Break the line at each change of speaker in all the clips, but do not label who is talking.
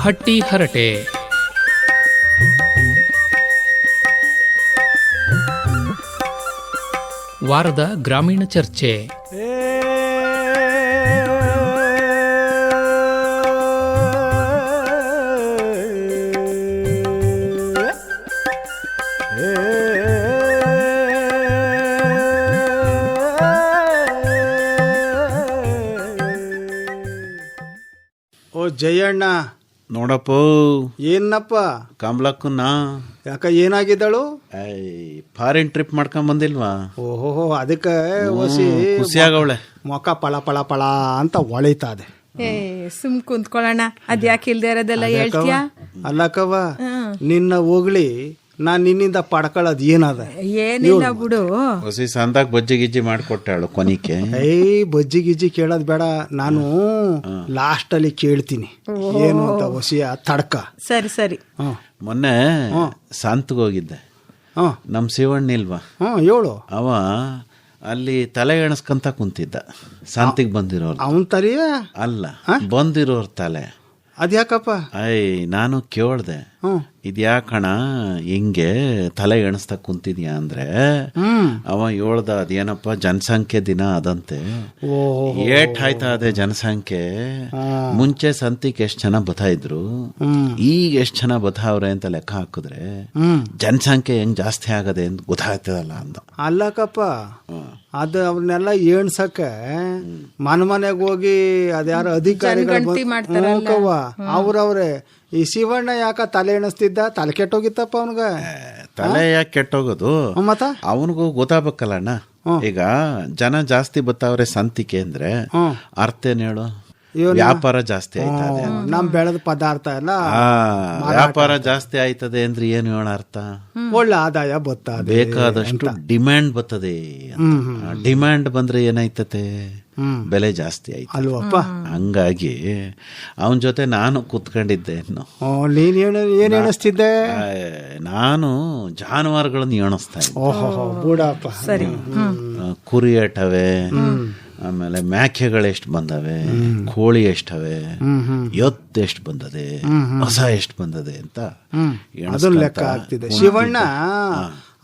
ಹಟ್ಟಿ ಹರಟೆ. ವಾರದ ಗ್ರಾಮೀಣ ಚರ್ಚೆ.
ಓ ಜಯಣ್ಣ,
ನೋಡಪ್ಪ.
ಏನಪ್ಪ
ಕಮಲಕ್ಕನ್ನ
ಯಾಕ ಏನಾಗಿದ್ದಾಳು?
ಫಾರಿನ್ ಟ್ರಿಪ್ ಮಾಡ್ಕೊಂಡ್ ಬಂದಿಲ್ವಾ?
ಓಹೋ, ಅದಕ್ಕೆ
ಖುಷಿಯಾಗವಳೆ.
ಮೊಕ ಪಳ ಪಳ ಪಳ ಅಂತ ಹೊಳಿತಾದೆ.
ಸುಮ್ ಕುಂತ್ಕೊಳ್ಳೋಣ, ಅದ್ಯಾಕೆ ಇಲ್ದೇ ಇರೋದೆಲ್ಲ ಹೇಳ್ತೀಯಾ?
ಅಲ್ಲಕ್ಕವ, ನಿನ್ನ ಹೋಗ್ಲಿ ನಾನ್ ನಿನ್ನಿಂದ ಪಡ್ಕೊಳ್ಳೋದು ಏನದ?
ಏನಿಲ್ಲ ಬಿಡು.
ಹೊಸಿ ಸಂದಾಗ ಬಜ್ಜಿ ಗಿಜ್ಜಿ ಮಾಡ್ಕೊಟ್ಟಾಳು ಕೊನಿಕೆ.
ಬಜ್ಜಿ ಗಿಜ್ಜಿ ಕೇಳೋದ್ ಬೇಡ, ನಾನು ಲಾಸ್ಟ್ ಅಲ್ಲಿ ಕೇಳ್ತೀನಿ ಏನು ಅಂತ ಹೊಸಿಯ ತಡ್ಕ.
ಸರಿ ಸರಿ.
ಮೊನ್ನೆ ಸಂತಗೆ ಹೋಗಿದ್ದೆ. ನಮ್ ಶಿವಣ್ಣ ಇಲ್ವಾ,
ಹೇಳು.
ಅವ ಅಲ್ಲಿ ತಲೆ ಎಣಸ್ಕಂತ ಕುಂತಿದ್ದ. ಸಂತಿಗೆ ಬಂದಿರೋರು
ಅವನ್ ತರಿಯ
ಅಲ್ಲ, ಬಂದಿರೋರ್ ತಲೆ.
ಅದ್ಯಾಕಪ್ಪ?
ನಾನು ಕೇಳ್ದೆ, ಇದ್ಯಾಕಣ ಹಿಂಗೆ ತಲೆ ಎಣಿಸ್ತಾ ಕುಂತಿದ್ಯಾ ಅಂದ್ರೆ ಅವ ಹೇಳ್ದ, ಅದೇನಪ್ಪ ಜನಸಂಖ್ಯೆ ದಿನ ಅದಂತೆ. ಏಟ್ ಆಯ್ತಾ ಅದೇ ಜನಸಂಖ್ಯೆ. ಮುಂಚೆ ಸಂತಿಗೆ ಎಷ್ಟ್ ಜನ ಬತ್ತಾ ಇದ್ರು, ಈಗ ಎಷ್ಟ್ ಜನ ಬತ್ತಾವ್ರೆ ಅಂತ ಲೆಕ್ಕ ಹಾಕಿದ್ರೆ ಜನಸಂಖ್ಯೆ ಹೆಂಗ್ ಜಾಸ್ತಿ ಆಗದೆ ಅಂತ ಗೊತ್ತಾಗ್ತದಲ್ಲ ಅಂದ.
ಅಲ್ಲಕ್ಕಪ್ಪ, ಅದು ಅವ್ರನ್ನೆಲ್ಲ ಎಣ್ಸಕ ಮನೆಗೆ ಹೋಗಿ ಅದ್ಯಾರ ಅಧಿಕಾರಿಗಳು ಅವ್ರವ್ರೆ. ಈ ಶಿವಣ್ಣ ಯಾಕ ತಲೆ ಎಣಿಸ್ತಿದ್ದ? ತಲೆ ಕೆಟ್ಟೋಗಿತ್ತಪ್ಪ ಅವನ್ಗ.
ತಲೆ ಯಾಕೆ ಕೆಟ್ಟೋಗೋದು? ಮತ್ತ ಅವನಿಗೂ ಗೊತ್ತಾಗಬೇಕಲ್ಲಣ್ಣ. ಈಗ ಜನ ಜಾಸ್ತಿ ಬತ್ತಾವ್ರೆ ಸಂತಿಕೆ ಅಂದ್ರೆ ಅರ್ಥ ಏನ್ ಹೇಳು? ವ್ಯಾಪಾರ ಜಾಸ್ತಿ ಆಯ್ತದೆ.
ನಮ್ ಬೆಳೆದ ಪದಾರ್ಥ ಎಲ್ಲ
ವ್ಯಾಪಾರ ಜಾಸ್ತಿ ಆಯ್ತದೆ ಅಂದ್ರೆ ಏನು ಹೇಳ ಅರ್ಥ?
ಒಳ್ಳೆ ಆದಾಯ ಬರ್ತದೆ,
ಬೇಕಾದಷ್ಟು ಡಿಮ್ಯಾಂಡ್ ಬರ್ತದೆ. ಡಿಮ್ಯಾಂಡ್ ಬಂದ್ರೆ ಏನಾಯ್ತತೆ? ಬೆಲೆ ಜಾಸ್ತಿ ಆಯ್ತು
ಅಲ್ವಪ್ಪ. ಹಂಗಾಗಿ
ಅವನ ಜೊತೆ ನಾನು ಕೂತ್ಕೊಂಡಿದ್ದೆ.
ನೀನ್ ಏನ್ ಎಣಿಸ್ತಿದ್ದೆ?
ನಾನು ಜಾನುವಾರುಗಳನ್ನು ಎಣಿಸ್ತಾ ಇದ್ದೆ.
ಬೂಡಪ್ಪ,
ಕುರಿ ಎಷ್ಟವೆ, ಆಮೇಲೆ ಮೇಕೆಗಳು ಎಷ್ಟು ಬಂದವೆ, ಕೋಳಿ ಎಷ್ಟವೆ, ಎತ್ತು ಎಷ್ಟು ಬಂದದೆ, ಹೊಸ ಎಷ್ಟು ಬಂದದೆ ಅಂತ
ಅದನ್ನ ಲೆಕ್ಕ ಆಗ್ತಿದೆ. ಶಿವಣ್ಣ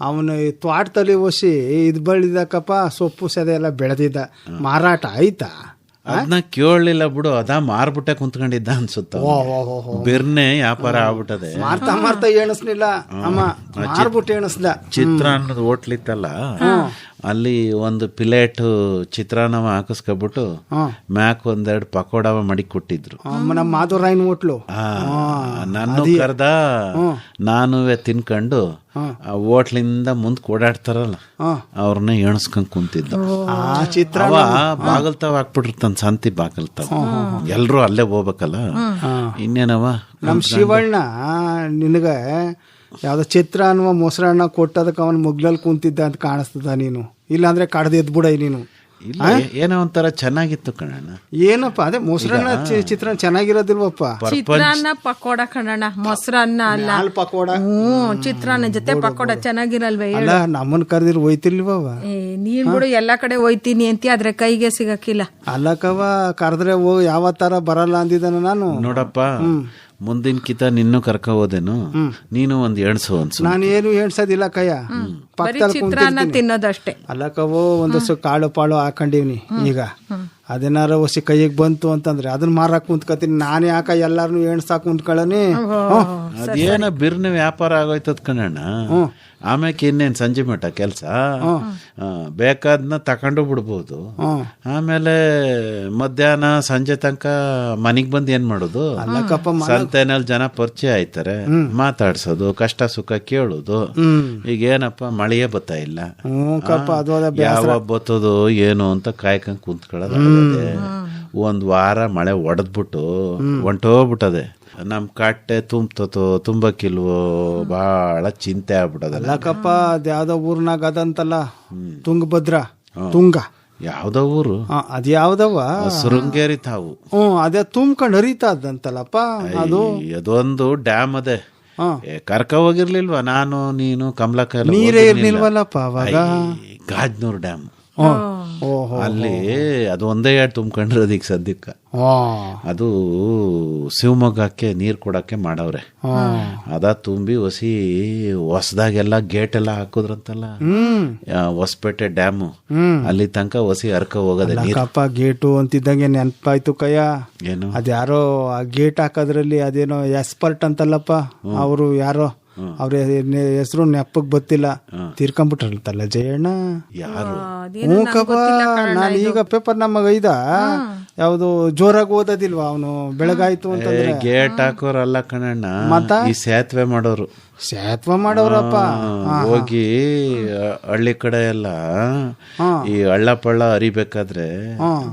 ಅವನು ತ್ವಾಟದಲ್ಲಿ ಒಸಿ ಇದ್ ಬೆಳೆದಕ್ಕಪ್ಪ, ಸೊಪ್ಪು ಸದೆ ಎಲ್ಲ ಬೆಳೆದಿದ್ದ. ಮಾರಾಟ ಆಯ್ತಾ?
ಅದನ್ನ ಕೇಳಲಿಲ್ಲ ಬಿಡು, ಅದ ಮಾರ್ಬಿಟ್ಟೆ ಕುಂತ್ಕೊಂಡಿದ್ದ ಅನ್ಸುತ್ತ. ಬಿರ್ನೆ ವ್ಯಾಪಾರ ಆಗ್ಬಿಟ್ಟದೆ.
ಮಾರ್ತಾ ಎಣಿಸ್ಲಿಲ್ಲ ಅಮ್ಮ, ಮಾರ್ಬಿಟ್ಟು ಎಣಿಸ್ದ.
ಚಿತ್ರಾನ್ನದ ಹೋಟ್ಲಿತ್ತಲ್ಲ, ಅಲ್ಲಿ ಒಂದು ಪ್ಲೇಟ್ ಚಿತ್ರಾನ್ನವ ಹಾಕಿಸ್ಕೊಬಿಟ್ಟು ಮ್ಯಾಕ್ ಒಂದೆರಡು ಪಕೋಡವ ಮಡಿ ಕೊಟ್ಟಿದ್ರು.
ನಮ್ಮ ಮಾಧುರಾಯನ್ ಹೋಟ್ಲು.
ನಾನು ಕರ್ದ, ನಾನು ತಿನ್ಕೊಂಡು ಆ ಹೋಟ್ಲಿಂದ ಮುಂದ್ ಓಡಾಡ್ತಾರಲ್ಲ ಅವ್ರನ್ನ ಎಣಸ್ಕೊಂಡ್ ಕುಂತಿದ್ದ. ಬಾಗಲ್ತಾವ ಹಾಕ್ಬಿಟ್ಟಿರ್ತಾನ ಸಂತಿ ಬಾಗಲ್ತಾವ. ಎಲ್ರು ಅಲ್ಲೇ ಹೋಗ್ಬೇಕಲ್ಲ, ಇನ್ನೇನವ.
ನಮ್ ಶಿವಣ್ಣ ನಿನಗ ಯಾವ್ದೋ ಚಿತ್ರಾನ್ನ ಮೊಸರನ್ನ ಕೊಟ್ಟದಕ್ಕೆ ಅವನ್ ಮುಗ್ಲಲ್ಲಿ ಕುಂತಿದ್ದ ಅಂತ ಕಾಣಿಸ್ತದ. ನೀನು ಇಲ್ಲಾಂದ್ರೆ ಕಡ್ದು ಎದ್ಬಿಡ ನೀನು.
ಏನೋ ಒಂಥರ ಚೆನ್ನಾಗಿತ್ತು ಕಣಣ್ಣ.
ಏನಪ್ಪ ಅದೇ ಮೊಸರನ್ನ ಚಿತ್ರಾನ್ನ ಚೆನ್ನಾಗಿರೋದಿಲ್ವಪ್ಪ?
ಚಿತ್ರಾನ್ನ ಪಕೋಡ ಕಣಣ್ಣ, ಮೊಸರನ್ನ ಅಲ್ಲ.
ಪಕೋಡ
ಚಿತ್ರಾನ್ನ ಜೊತೆ ಪಕೋಡ ಚೆನ್ನಾಗಿರಲ್ವೇ?
ಅಲ್ಲ, ನಮ್ಮನ್ ಕರೆದಿರ್ ಹೋಯ್ತಿಲ್ವವ?
ನೀನ್ ಬಿಡು, ಎಲ್ಲಾ ಕಡೆ ಹೋಯ್ತೀನಿ ಅಂತ ಆದ್ರೆ ಕೈಗೆ ಸಿಗಕ್ಕಿಲ್ಲ.
ಅಲ್ಲಕವ, ಕರೆದ್ರೆ ಯಾವ ತರ ಬರಲ್ಲ ಅಂದಿದ್ದಾನ ನಾನು.
ನೋಡಪ್ಪ, ಮುಂದಿನ ಕಿತ ನಿನ್ನೂ ಕರ್ಕ ಹೋದೇನು, ನೀನು ಒಂದ್ ಎಣ್ಸು ಅನ್ಸು.
ನಾನು ಏನು ಎಣ್ಸೋದಿಲ್ಲ ಕಯ್ಯ,
ಚಿತ್ರಾನ್ನ ತಿನ್ನೋದಷ್ಟೇ.
ಅಲ್ಲಕವೋ ಒಂದಷ್ಟು ಕಾಳು ಪಾಳು ಹಾಕೊಂಡಿವ್ನಿ. ಈಗ ಅದೇನಾರ ಹೊಸಿ ಕೈಗೆ ಬಂತು ಅಂತಂದ್ರೆ ಅದನ್ನ ಮಾರಾಕ್ ಕುಂತ್ಕತೀನಿ. ನಾನೇ ಯಾಕ ಎಲ್ಲಾರನು ಎಣ್ಸಾಕ್ ಕುಂತ್ಕೊಳ್ಳಿ.
ಅದೇನ ಬಿರ್ನ ವ್ಯಾಪಾರ ಆಗೋಯ್ತದ ಕಣಣ್ಣ. ಆಮ್ಯಾಕೆ ಇನ್ನೇನ್ ಸಂಜೆ ಮಠ ಕೆಲ್ಸ, ಬೇಕಾದ್ನ ತಕೊಂಡು ಬಿಡ್ಬೋದು. ಆಮೇಲೆ ಮಧ್ಯಾಹ್ನ ಸಂಜೆ ತನಕ ಮನಿಗ್ ಬಂದ್ ಏನ್ ಮಾಡೋದು? ಸಂತೆನಲ್ಲಿ ಜನ ಪರಿಚಯ ಆಯ್ತಾರೆ, ಮಾತಾಡ್ಸೋದು, ಕಷ್ಟ ಸುಖ ಕೇಳೋದು. ಈಗ ಏನಪ್ಪ, ಮಳೆಯೇ ಬತ್ತಾ ಇಲ್ಲ, ಯಾವಾಗ ಬತ್ತದೋ ಏನೋ ಅಂತ ಕಾಯ್ಕೊಂಡ್ ಕುಂತ್ಕೊಳ್ಳೋದು. ಒಂದ್ ವಾರ ಮಳೆ ಒಡೆದ್ಬಿಟ್ಟು ಹೊಂಟೋಗ್ಬಿಟ್ಟದೆ. ನಮ್ ಕಟ್ಟೆ ತುಂಬತೋ ತುಂಬಕ್ಕಿಲ್ವೋ ಬಹಳ ಚಿಂತೆ ಆಗ್ಬಿಟ್ಟದಲ್ಲ.
ಅಲ್ಲಕ್ಕಪ್ಪ, ಅದ್ಯಾವ್ದೋ ಊರ್ನಾಗ ಅದಂತಲ್ಲ, ತುಂಗಭದ್ರ. ತುಂಗ
ಯಾವ್ದೋ ಊರು?
ಅದ್ಯಾವ್ದವ?
ಶೃಂಗೇರಿ ತಾವು.
ಅದೇ ತುಂಬ್ಕೊಂಡ್ ಹರಿತದಂತಲ್ಲಪ್ಪ.
ಅದೊಂದು ಡ್ಯಾಮ್ ಅದೇ. ಕರ್ಕ ಹೋಗಿರ್ಲಿಲ್ವಾ ನಾನು, ನೀನು, ಕಮಲಕ್ಕ?
ನೀರೇ ಇರ್ಲಿಲ್ವಲ್ಲಪ್ಪ ಅವಾಗ.
ಗಾಜ್ನೂರ್ ಡ್ಯಾಮ್.
ಓಹೋ
ಅಲ್ಲಿ ಅದು ಒಂದೇ ಎರಡು ತುಂಬ್ಕೊಂಡಿರೋದು ಈಗ ಸದ್ಯಕ್ಕೆ. ಅದು ಶಿವಮೊಗ್ಗಕ್ಕೆ ನೀರು ಕೊಡಕ್ಕೆ ಮಾಡವ್ರೆ. ಅದ ತುಂಬಿ ಹೊಸದಾಗೆಲ್ಲ ಗೇಟ್ ಎಲ್ಲ ಹಾಕುದ್ರಂತಲ್ಲ, ಹೊಸಪೇಟೆ ಡ್ಯಾಮು ಅಲ್ಲಿ ತನಕ ಹರ್ಕ ಹೋಗೋದೆ ನೀರು.
ಗೇಟು ಅಂತಿದ್ದಂಗೆ ನೆನಪಾಯ್ತು ಕಯ್ಯ.
ಏನು
ಅದ್ಯಾರೋ ಆ ಗೇಟ್ ಹಾಕೋದ್ರಲ್ಲಿ ಅದೇನೋ ಎಕ್ಸ್ಪರ್ಟ್ ಅಂತಲ್ಲಪ್ಪ, ಅವರು ಯಾರೋ ಅವ್ರ ಹೆಸರು ನೆಪ್ಪಗ್ ಗೊತ್ತಿಲ್ಲ, ತೀರ್ಕೊಂಡ್ಬಿಟ್ರಲ್ತಲ್ಲ ಜಯಣ್ಣ.
ಯಾರು?
ನಾನು ಈಗ ಪೇಪರ್ ನಮಗ ಯಾವ್ದು ಜೋರಾಗಿ ಓದೋದಿಲ್ವಾ ಅವನು, ಬೆಳಗಾಯ್ತು ಅಂತಂದ್ರೆ
ಗೇಟ್ ಹಾಕೋರಲ್ಲ ಕಣಣ್ಣ, ಈ ಸೇತುವೆ ಮಾಡೋರು.
ಸೇತುವೆ ಮಾಡೋರಪ್ಪ.
ಹೋಗಿ ಹಳ್ಳಿ ಕಡೆ ಎಲ್ಲ ಈ ಹಳ್ಳ ಪಳ್ಳ ಹರಿಬೇಕಾದ್ರೆ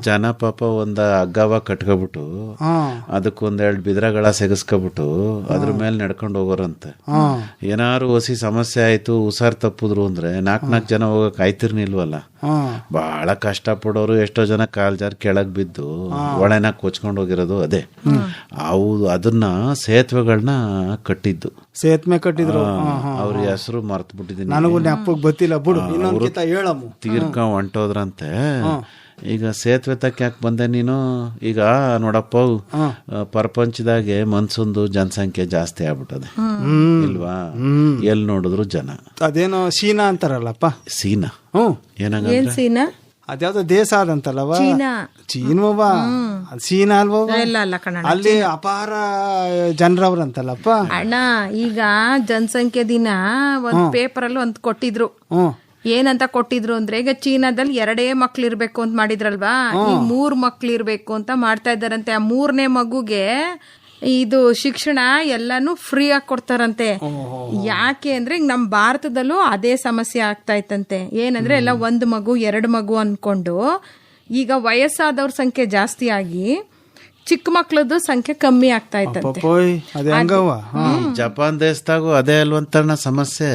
ಜನ ಪಾಪ ಒಂದ ಹಗ್ಗವ ಕಟ್ಕೊಬಿಟ್ಟು ಅದಕ್ಕೊಂದೆರಡು ಬಿದ್ರಗಳ ಸೆಗಸ್ಕೊಬಿಟ್ಟು ಅದ್ರ ಮೇಲೆ ನಡ್ಕೊಂಡು ಹೋಗೋರಂತೆ. ಏನಾರು ಹೊಸಿ ಸಮಸ್ಯೆ ಆಯ್ತು, ಹುಷಾರ್ ತಪ್ಪುದ್ರು ಅಂದ್ರೆ ನಾಲ್ಕು ಜನ ಹೋಗಕ್ ಆಯ್ತಿರ್ನಿಲ್ವಲ್ಲ. ಬಹಳ ಕಷ್ಟ ಪಡೋರು ಎಷ್ಟೋ ಜನ ಕಾಲ್ ಜಾರ್ ಕೆಳಗ್ ಬಿದ್ದು ಒಳನ ಕೊಚ್ಕೊಂಡು ಹೋಗಿರೋದು ಅದೇ. ಅದನ್ನ ಸೇತುವೆಗಳನ್ನ ಕಟ್ಟಿದ್ದು,
ಸೇತುವೆ ಕಟ್ಟಿದ್ರು.
ಅವ್ರ ಹೆಸರು ಮರ್ತು ಬಿಟ್ಟಿದ್ದೀನಿ,
ನನಗೂ ನೆನಪಿಗೆ ಗೊತ್ತಿಲ್ಲ ಬಿಡು. ಇನ್ನೊಂದ್ಕಿತ ಹೇಳಮ್ಮ.
ತೀರ್ಕೊಂಡ್ ಹೊಂಟೋದ್ರಂತೆ. ಈಗ ಸೇತುವೆ ತಕ್ಕ ಯಾಕೆ ಬಂದೆ ನೀನು? ಈಗ ನೋಡಪ್ಪ, ಪ್ರಪಂಚದಾಗೆ ಮನ್ಸೊಂದು ಜನಸಂಖ್ಯೆ ಜಾಸ್ತಿ ಆಗ್ಬಿಟ್ಟದೆ ಇಲ್ವಾ? ಎಲ್ಲಿ ನೋಡಿದ್ರು ಜನ.
ಅದೇನೋ ಚೀನಾ ಅಂತಾರಲ್ಲಪ್ಪ.
ಸೀನಾ?
ಏನ್ ಸೀನಾ?
ಅದ್ಯಾವ್ದೋ ದೇಶ ಆದಂತಲ್ಲವ,
ಚೀನಾ.
ಚೀನಾ ಚೀನಾ ಅಲ್ವ? ಅಲ್ಲಿ ಅಪಾರ ಜನರವ್ರಂತಲ್ಲಪ್ಪ
ಅಣ್ಣ. ಈಗ ಜನಸಂಖ್ಯೆ ದಿನ ಒಂದ್ ಪೇಪರ್ ಅಲ್ಲಿ ಒಂದ್ ಕೊಟ್ಟಿದ್ರು. ಏನಂತ ಕೊಟ್ಟಿದ್ರು ಅಂದ್ರೆ, ಈಗ ಚೀನಾದಲ್ಲಿ 2 ಮಕ್ಳು ಇರ್ಬೇಕು ಅಂತ ಮಾಡಿದ್ರಲ್ವಾ, ಈಗ 3 ಮಕ್ಳು ಇರ್ಬೇಕು ಅಂತ ಮಾಡ್ತಾ ಇದ್ದಾರಂತೆ. ಆ 3ನೇ ಮಗುಗೆ ಇದು ಶಿಕ್ಷಣ ಎಲ್ಲಾನು ಫ್ರೀ ಆಗಿ ಕೊಡ್ತಾರಂತೆ. ಯಾಕೆ ಅಂದ್ರೆ ಈಗ ನಮ್ ಭಾರತದಲ್ಲೂ ಅದೇ ಸಮಸ್ಯೆ ಆಗ್ತಾ ಇತ್ತಂತೆ. ಏನಂದ್ರೆ ಎಲ್ಲ 1 ಮಗು 2 ಮಗು ಅನ್ಕೊಂಡು ಈಗ ವಯಸ್ಸಾದವ್ರ ಸಂಖ್ಯೆ ಜಾಸ್ತಿ ಆಗಿ ಚಿಕ್ಕ ಮಕ್ಳದ್ದು ಸಂಖ್ಯೆ ಕಮ್ಮಿ ಆಗ್ತಾ ಇತ್ತಂತೆ.
ಜಪಾನ್ ದೇಶದಾಗೂ ಅದೇ ಅಲ್ವಂತ ಸಮಸ್ಯೆ.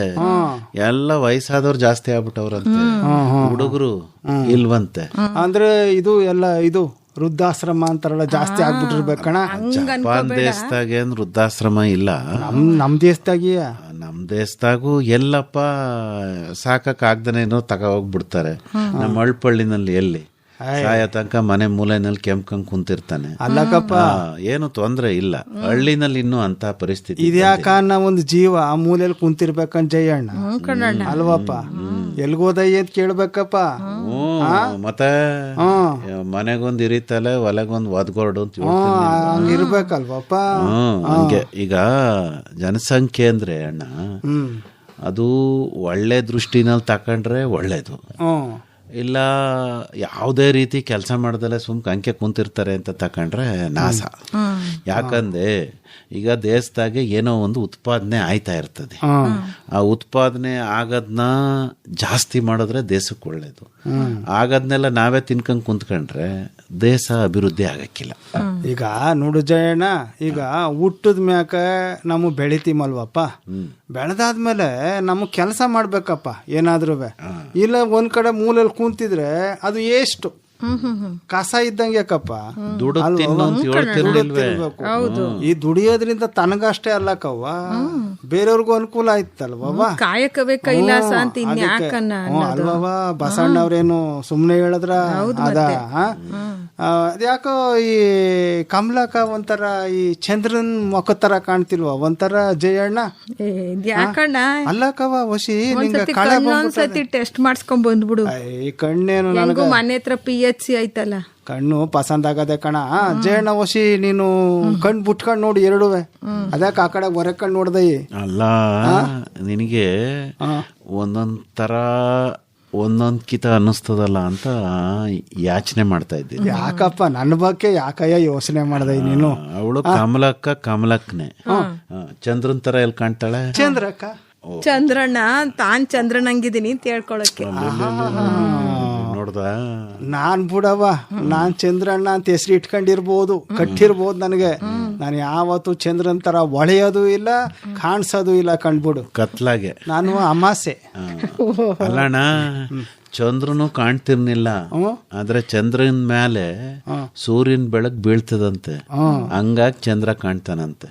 ಎಲ್ಲ ವಯಸ್ಸಾದವ್ರು ಜಾಸ್ತಿ ಆಗ್ಬಿಟ್ಟವ್ರಂತೆ, ಹುಡುಗರು ಇಲ್ವಂತೆ.
ಅಂದ್ರೆ ಇದು ಎಲ್ಲ ಇದು ವೃದ್ಧಾಶ್ರಮ ಅಂತಾರಲ್ಲ, ಜಾಸ್ತಿ ಆಗ್ಬಿಟ್ಟಿರ್ಬೇಕಣ.
ಜಪಾನ್ ದೇಶದಾಗ ಏನ್ ವೃದ್ಧಾಶ್ರಮ ಇಲ್ಲ,
ನಮ್ ದೇಶದಾಗಿಯ.
ನಮ್ ದೇಶದಾಗೂ ಎಲ್ಲಪ್ಪ ಸಾಕಕ್ ಆಗ್ದನೇನೋ ಹೋಗ್ಬಿಡ್ತಾರೆ. ನಮ್ಮ ಅಳ್ಪಳ್ಳಿನಲ್ಲಿ ಎಲ್ಲಿ ಸಾಯ ತನಕ ಮನೆ ಮೂಲೆನಲ್ಲಿ ಕೆಂಪ್ಕೊಂಡ್ ಕುಂತಿರ್ತಾನೆ.
ಅಲ್ಲಕಪ್ಪ,
ಏನು ತೊಂದ್ರೆ ಇಲ್ಲ. ಹಳ್ಳಿನಲ್ಲಿ ಇನ್ನೂ ಅಂತ ಪರಿಸ್ಥಿತಿ
ಇದ್ಯಾಕ ಒಂದು ಜೀವ ಆ ಮೂಲೆಯಲ್ಲಿ ಕುಂತಿರ್ಬೇಕಂತ ಜಯಣ್ಣ ಅಲ್ವಪ್ಪ? ಎಲ್ಗೋದಯ್ಯ ಅಂತ ಕೇಳ್ಬೇಕಪ್ಪ.
ಮತ್ತೆ ಮನೆಗೊಂದ್ ಇರಿತಲೆ ಒಲೆಗೊಂದ್ ಒದ್ಗೋರ್ಡು ಅಂತ
ಹಂಗಿರ್ಬೇಕಲ್ವಪ್ಪ.
ಹಂಗೆ ಈಗ ಜನಸಂಖ್ಯೆ ಅಂದ್ರೆ ಅಣ್ಣ, ಅದು ಒಳ್ಳೆ ದೃಷ್ಟಿನಲ್ಲಿ ತಕೊಂಡ್ರೆ ಒಳ್ಳೇದು. ಇಲ್ಲ ಯಾವುದೇ ರೀತಿ ಕೆಲಸ ಮಾಡ್ದಲೆ ಅಂಕೆ ಕುಂತಿರ್ತಾರೆ ಅಂತ ತಕೊಂಡ್ರೆ ನಾಶ. ಯಾಕಂದ್ರೆ ಈಗ ದೇಶದಾಗೆ ಏನೋ ಒಂದು ಉತ್ಪಾದನೆ ಆಯ್ತಾ ಇರ್ತದೆ. ಆ ಉತ್ಪಾದನೆ ಆಗದ್ನ ಜಾಸ್ತಿ ಮಾಡಿದ್ರೆ ದೇಶಕ್ಕೆ ಒಳ್ಳೇದು. ಆಗದ್ನೆಲ್ಲ ನಾವೇ ತಿನ್ಕೊಂಡ್ ಕುಂತ್ಕೊಂಡ್ರೆ ದೇಶ ಅಭಿವೃದ್ಧಿ ಆಗಕ್ಕಿಲ್ಲ.
ಈಗ ನೋಡು ಜಯಣ್ಣ, ಈಗ ಹುಟ್ಟದ ಮ್ಯಾಕ ನಾವು ಬೆಳಿತೀಮಲ್ವಪ್ಪ, ಬೆಳೆದಾದ್ಮೇಲೆ ನಮಗ್ ಕೆಲಸ ಮಾಡ್ಬೇಕಪ್ಪ ಏನಾದ್ರೂ. ಇಲ್ಲ ಒಂದ್ ಕಡೆ ಮೂಲೆಯಲ್ಲಿ ಕುಂತಿದ್ರೆ ಅದು ಎಷ್ಟು ಕಸ ಇದ್ದಂಗೆ ಯಾಕಪ್ಪ. ಈ ದುಡಿಯೋದ್ರಿಂದ ತನಗಷ್ಟೇ ಅಲ್ಲಕವ್ವ, ಬೇರೆಯವ್ರಿಗೂ ಅನುಕೂಲ ಆಯ್ತಲ್ವ.
ಕಾಯಕವೇ ಕೈಲಾಸ ಅಂತ
ಅಲ್ವವ. ಬಸಣ್ಣವ್ರೇನು ಸುಮ್ನೆ ಹೇಳಿದ್ರ ಅದ. ಅದ್ಯಾಕೋ ಈ ಕಮಲಕ ಒಂಥರ ಈ ಚಂದ್ರನ್ ಮೊಕ್ಕ ತರ ಕಾಣ್ತಿಲ್ವ ಒಂಥರ ಜಯಣ್ಣ?
ಯಾಕಣ್ಣ
ಅಲ್ಲಕವ ವಶಿ
ಒಂದ್ಸತಿ ಟೆಸ್ಟ್ ಮಾಡಿಸ್ಕೊಂಡ್ ಬಂದ್ಬಿಡು.
ಈ ಕಣ್ಣೇನು
ನನಗೂ ಮನೆ ಹತ್ರ PHC ಐತಲ್ಲ,
ಕಣ್ಣು ಪಸಂದ್ ಆಗದೆ ಕಣ. ಜಯಣ್ಣ ವಶಿ ನೀನು ಕಣ್ ಬಿಟ್ಕೊಂಡ್ ನೋಡಿ ಎರಡುವೆ, ಅದಕ್ಕೆ ಆ ಕಡೆ ಹೊರ ಕಣ್ ನೋಡ್ದಯಿ
ಅಲ್ಲ. ನಿನಗೆ ಒಂದೊಂದ್ ಕಿತ ಅನ್ನಿಸ್ತದಲ್ಲ ಅಂತ ಯಾಚನೆ ಮಾಡ್ತಾ ಇದ್ದೀನಿ.
ಯಾಕಪ್ಪ ನನ್ನ ಬಗ್ಗೆ ಯಾಕಯ್ಯ ಯೋಚನೆ ಮಾಡ್ದೆ ನೀನು?
ಅವಳು ಕಮಲಕ್ಕನೆ ಚಂದ್ರನ್ ತರ ಎಲ್ಲಿ ಕಾಣ್ತಾಳೆ?
ಚಂದ್ರಕ್ಕ
ಚಂದ್ರಣ್ಣ ತಾನ್ ಚಂದ್ರನಂಗಿದ್ದೀನಿ ಅಂತ ಹೇಳ್ಕೊಳಕ್ಕೆ.
ನೋಡ್ದ
ನಾನ್ ಬಿಡವ, ನಾನ್ ಚಂದ್ರಣ್ಣ ಅಂತ ಹೆಸರು ಇಟ್ಕೊಂಡಿರ್ಬೋದು, ಕಟ್ಟಿರ್ಬೋದು. ನನಗೆ ನಾನು ಯಾವತ್ತು ಚಂದ್ರನ್ ತರ ಒಳೆಯೋದು ಇಲ್ಲ, ಕಾಣಿಸೋದು ಇಲ್ಲ. ಕಂಡ್ಬಿಡು
ಕತ್ಲಾಗೆ
ನಾನು ಅಮಾಸೆ.
ಅಲ್ಲಣ್ಣ, ಚಂದ್ರನು ಕಾಣ್ತಿರ್ನಿಲ್ಲ, ಆದ್ರೆ ಚಂದ್ರನ ಮೇಲೆ ಸೂರ್ಯನ ಬೆಳಕು ಬೀಳ್ತದಂತೆ, ಹಂಗಾಗಿ ಚಂದ್ರ ಕಾಣ್ತಾನಂತೆ.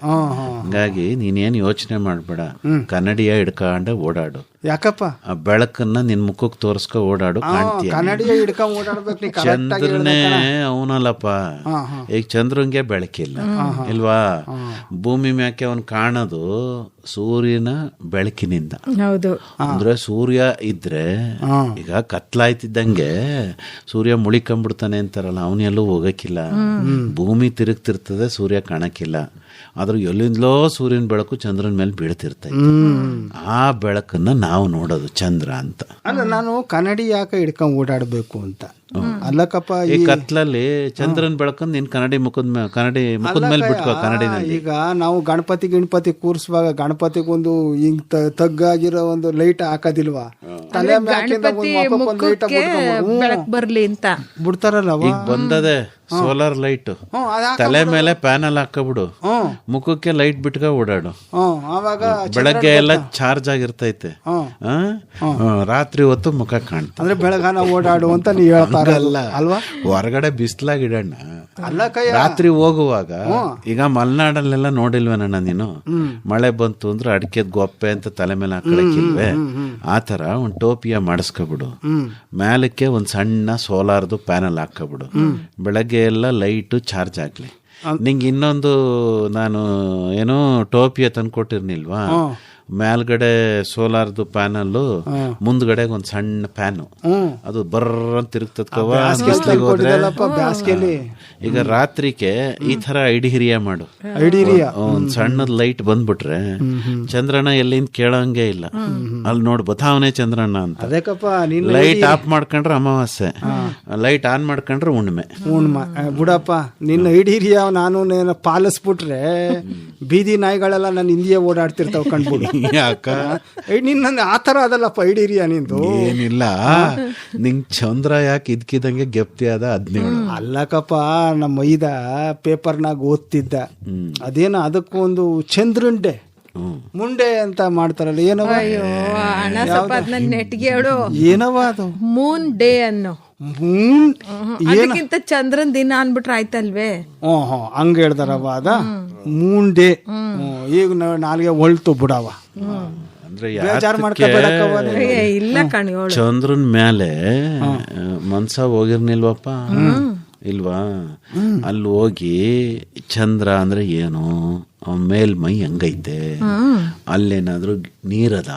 ಹಂಗಾಗಿ ನೀನೇನ್ ಯೋಚನೆ ಮಾಡ್ಬೇಡ, ಕನ್ನಡಿಯ ಹಿಡ್ಕೊಂಡೆ ಓಡಾಡು.
ಯಾಕಪ್ಪ?
ಆ ಬೆಳಕನ್ನ ನಿನ್ ಮುಖಕ್ಕೆ ತೋರ್ಸ್ಕೊ ಓಡಾಡು, ಕಾಣ್ತೀಯ.
ಕನ್ನಡಿಯ ಹಿಡ್ಕೊಂಡ್ ಓಡಾಡ್ಬೇಕು.
ಚಂದ್ರನೇ ಅವನಲ್ಲಪ್ಪ. ಈಗ ಚಂದ್ರಂಗೆ ಬೆಳಕಿಲ್ಲ ಇಲ್ವಾ? ಭೂಮಿ ಮ್ಯಾಕೆ ಅವನ್ ಕಾಣೋದು ಸೂರ್ಯನ ಬೆಳಕಿನಿಂದ.
ಹೌದು.
ಅಂದ್ರೆ ಸೂರ್ಯ ಇದ್ರೆ ಈಗ ಕತ್ಲಾಯ್ತಿದ್ದಂಗೆ ಸೂರ್ಯ ಮುಳಿಕೊಂಡ್ಬಿಡ್ತಾನೆ ಅಂತಾರಲ್ಲ, ಅವನೆಲ್ಲೂ ಹೋಗಕ್ಕಿಲ್ಲ. ಭೂಮಿ ತಿರುಗ್ತಿರ್ತದೆ, ಸೂರ್ಯ ಕಾಣಕ್ಕಿಲ್ಲ. ಆದ್ರೂ ಎಲ್ಲಿಂದಲೋ ಸೂರ್ಯನ ಬೆಳಕು ಚಂದ್ರನ ಮೇಲೆ ಬೀಳ್ತಿರ್ತೈತೆ. ಆ ಬೆಳಕನ್ನ ನಾವು ನೋಡೋದು ಚಂದ್ರ ಅಂತ.
ಅಲ್ಲ, ನಾನು ಕನ್ನಡಿ ಯಾಕೆ ಹಿಡ್ಕೊಂಡ್ ಓಡಾಡ್ಬೇಕು ಅಂತ ಅಲ್ಲಕ್ಕಪ್ಪ.
ಈ ಕತ್ಲಲ್ಲಿ ಚಂದ್ರನ ಬೆಳಕನ್ನು ನಿನ್ ಕನ್ನಡಿ ಮುಖದ ಮೇಲೆ ಬಿಟ್ಕೋ. ಕನ್ನಡಿನಲ್ಲಿ
ಈಗ ನಾವು ಗಣಪತಿ ಕೂರ್ಸುವಾಗ ಗಣಪತಿಗೊಂದು ಹಿಂಗ್ ತಗ್ಗಾಗಿರೋ ಒಂದು ಲೈಟ್ ಹಾಕೋದಿಲ್ವಾ? ತಲೆ
ಬೆಳಕ್ ಬರ್ಲಿ ಅಂತ
ಬಿಡ್ತಾರಲ್ಲ.
ಈಗ ಬಂದದೆ ಸೋಲಾರ್ ಲೈಟ್, ತಲೆ ಮೇಲೆ ಪ್ಯಾನಲ್ ಹಾಕಬಿಡು, ಮುಖಕ್ಕೆ ಲೈಟ್ ಬಿಟ್ಕ ಓಡಾಡು.
ಆವಾಗ
ಬೆಳಗ್ಗೆ ಎಲ್ಲ ಚಾರ್ಜ್ ಆಗಿರ್ತೈತೆ, ರಾತ್ರಿ ಹೊತ್ತು ಮುಖ ಕಾಣ್ತ.
ಅಂದ್ರೆ ಬೆಳಗಾನ ಓಡಾಡು ಅಂತ ನೀ ಹೇಳ್ತಾರಲ್ಲ ಅಲ್ವಾ?
ಹೊರಗಡೆ ಬಿಸ್ಲಾಗಿಡಣ್ಣ.
ಅಲ್ಲ ಕೈ
ರಾತ್ರಿ ಹೋಗುವಾಗ ಈಗ ಮಲೆನಾಡಲ್ಲೆಲ್ಲ ನೋಡಿಲ್ವೇನಣ್ಣ ನೀನು? ಮಳೆ ಬಂತು ಅಂದ್ರೆ ಅಡಿಕೆದ್ ಗೊಪ್ಪೆ ಅಂತ ತಲೆ ಮೇಲೆ ಹಾಕಳಕ್ಕಿಲ್ವೇ? ಆತರ ಒಂದ್ ಟೋಪಿಯ ಮಾಡಿಸ್ಕೊಬಿಡು, ಮೇಲಕ್ಕೆ ಒಂದ್ ಸಣ್ಣ ಸೋಲಾರ್ದು ಪ್ಯಾನಲ್ ಹಾಕಬಿಡು, ಬೆಳಗ್ಗೆ ಎಲ್ಲ ಲೈಟ್ ಚಾರ್ಜ್ ಆಗ್ಲಿ. ನಿಂಗೆ ಇನ್ನೊಂದು ನಾನು ಏನೋ ಟೋಪಿಯ ತಂದ್ಕೊಟ್ಟಿರ್ನಿಲ್ವಾ? ಮೇಲ್ಗಡೆ ಸೋಲಾರ್ದು ಪ್ಯಾನಲ್, ಮುಂದ್ಗಡೆ ಒಂದ್ ಸಣ್ಣ ಫ್ಯಾನು, ಅದು ಬರ್ರ ತಿರುಗ್ತದ. ಈಗ ರಾತ್ರಿಗೆ ಈ ತರ ಐಡಿಹಿರಿಯ ಮಾಡು. ಒಂದ್ ಸಣ್ಣದ್ ಲೈಟ್ ಬಂದ್ಬಿಟ್ರೆ ಚಂದ್ರನ ಎಲ್ಲಿಂದ ಕೇಳಂಗೆ ಇಲ್ಲ. ಅಲ್ಲಿ ನೋಡ್ ಬತಾವನೆ ಚಂದ್ರನ ಅಂತ. ಲೈಟ್ ಆಫ್ ಮಾಡ್ಕೊಂಡ್ರೆ ಅಮಾವಾಸ್ಯೆ, ಲೈಟ್ ಆನ್ ಮಾಡ್ಕೊಂಡ್ರೆ ಹುಣ್ಣಿಮೆ.
ಬಿಡಪ್ಪ, ನಿನ್ನ ಐಡಿಹಿರಿಯ ನಾನು ಪಾಲಿಸ್ಬಿಟ್ರೆ ಬೀದಿ ನಾಯಿಗಳೆಲ್ಲ ನನ್ನ ಹಿಂದಿಯೇ ಓಡಾಡ್ತಿರ್ತಾವ ಕಂಡ್ಬಿಡಿ.
ಯಾಕ
ನಿನ್ನ ಆತರ ಅದಲ್ಲಪ್ಪ ಐಡಿರಿಯಾ ನಿಂದು?
ಏನಿಲ್ಲ, ನಿಂಗ್ ಚಂದ್ರ ಯಾಕೆ ಇದ್ಕಿದಂಗೆ ಗೆಪ್ತಿ ಅದ 17.
ಅಲ್ಲಕಪ್ಪ, ನಮ್ಮ ಮೈದ ಪೇಪರ್ನಾಗ ಓದ್ತಿದ್ದ, ಅದೇನೋ ಅದಕ್ಕೊಂದು ಚಂದ್ರನ್ ಮುಂಡೆ ಅಂತ ಮಾಡ್ತಾರಲ್ಲ, ಏನವ
ನೆಟ್ಗೆ ಹೇಳು,
ಏನವ ಅದು?
ಮೂನ್ ಡೇ ಅನ್ನೋ. ಅದಕ್ಕಿಂತ ಚಂದ್ರನ್ ದಿನ ಅನ್ಬಿಟ್ರೆ ಆಯ್ತಲ್ವೇ?
ಹಂಗ ಹೇಳ್ದಾರವ ಅದ ಮೂನ್ ಡೇ. ಈಗ ನಾಲ್ಗೆ ಹೊಳ್ತು ಬಿಡವ.
ಅಂದ್ರೆ
ಇಲ್ಲ ಕಣಿ,
ಚಂದ್ರನ್ ಮೇಲೆ ಮನ್ಸ ಹೋಗಿರ್ನಿಲ್ವಪ್ಪ? ಇಲ್ವಾ? ಅಲ್ಲಿ ಹೋಗಿ ಚಂದ್ರ ಅಂದ್ರೆ ಏನು, ಮೇಲ್ಮೈ ಹೆಂಗೈತೆ, ಅಲ್ಲೇನಾದ್ರೂ ನೀರದ,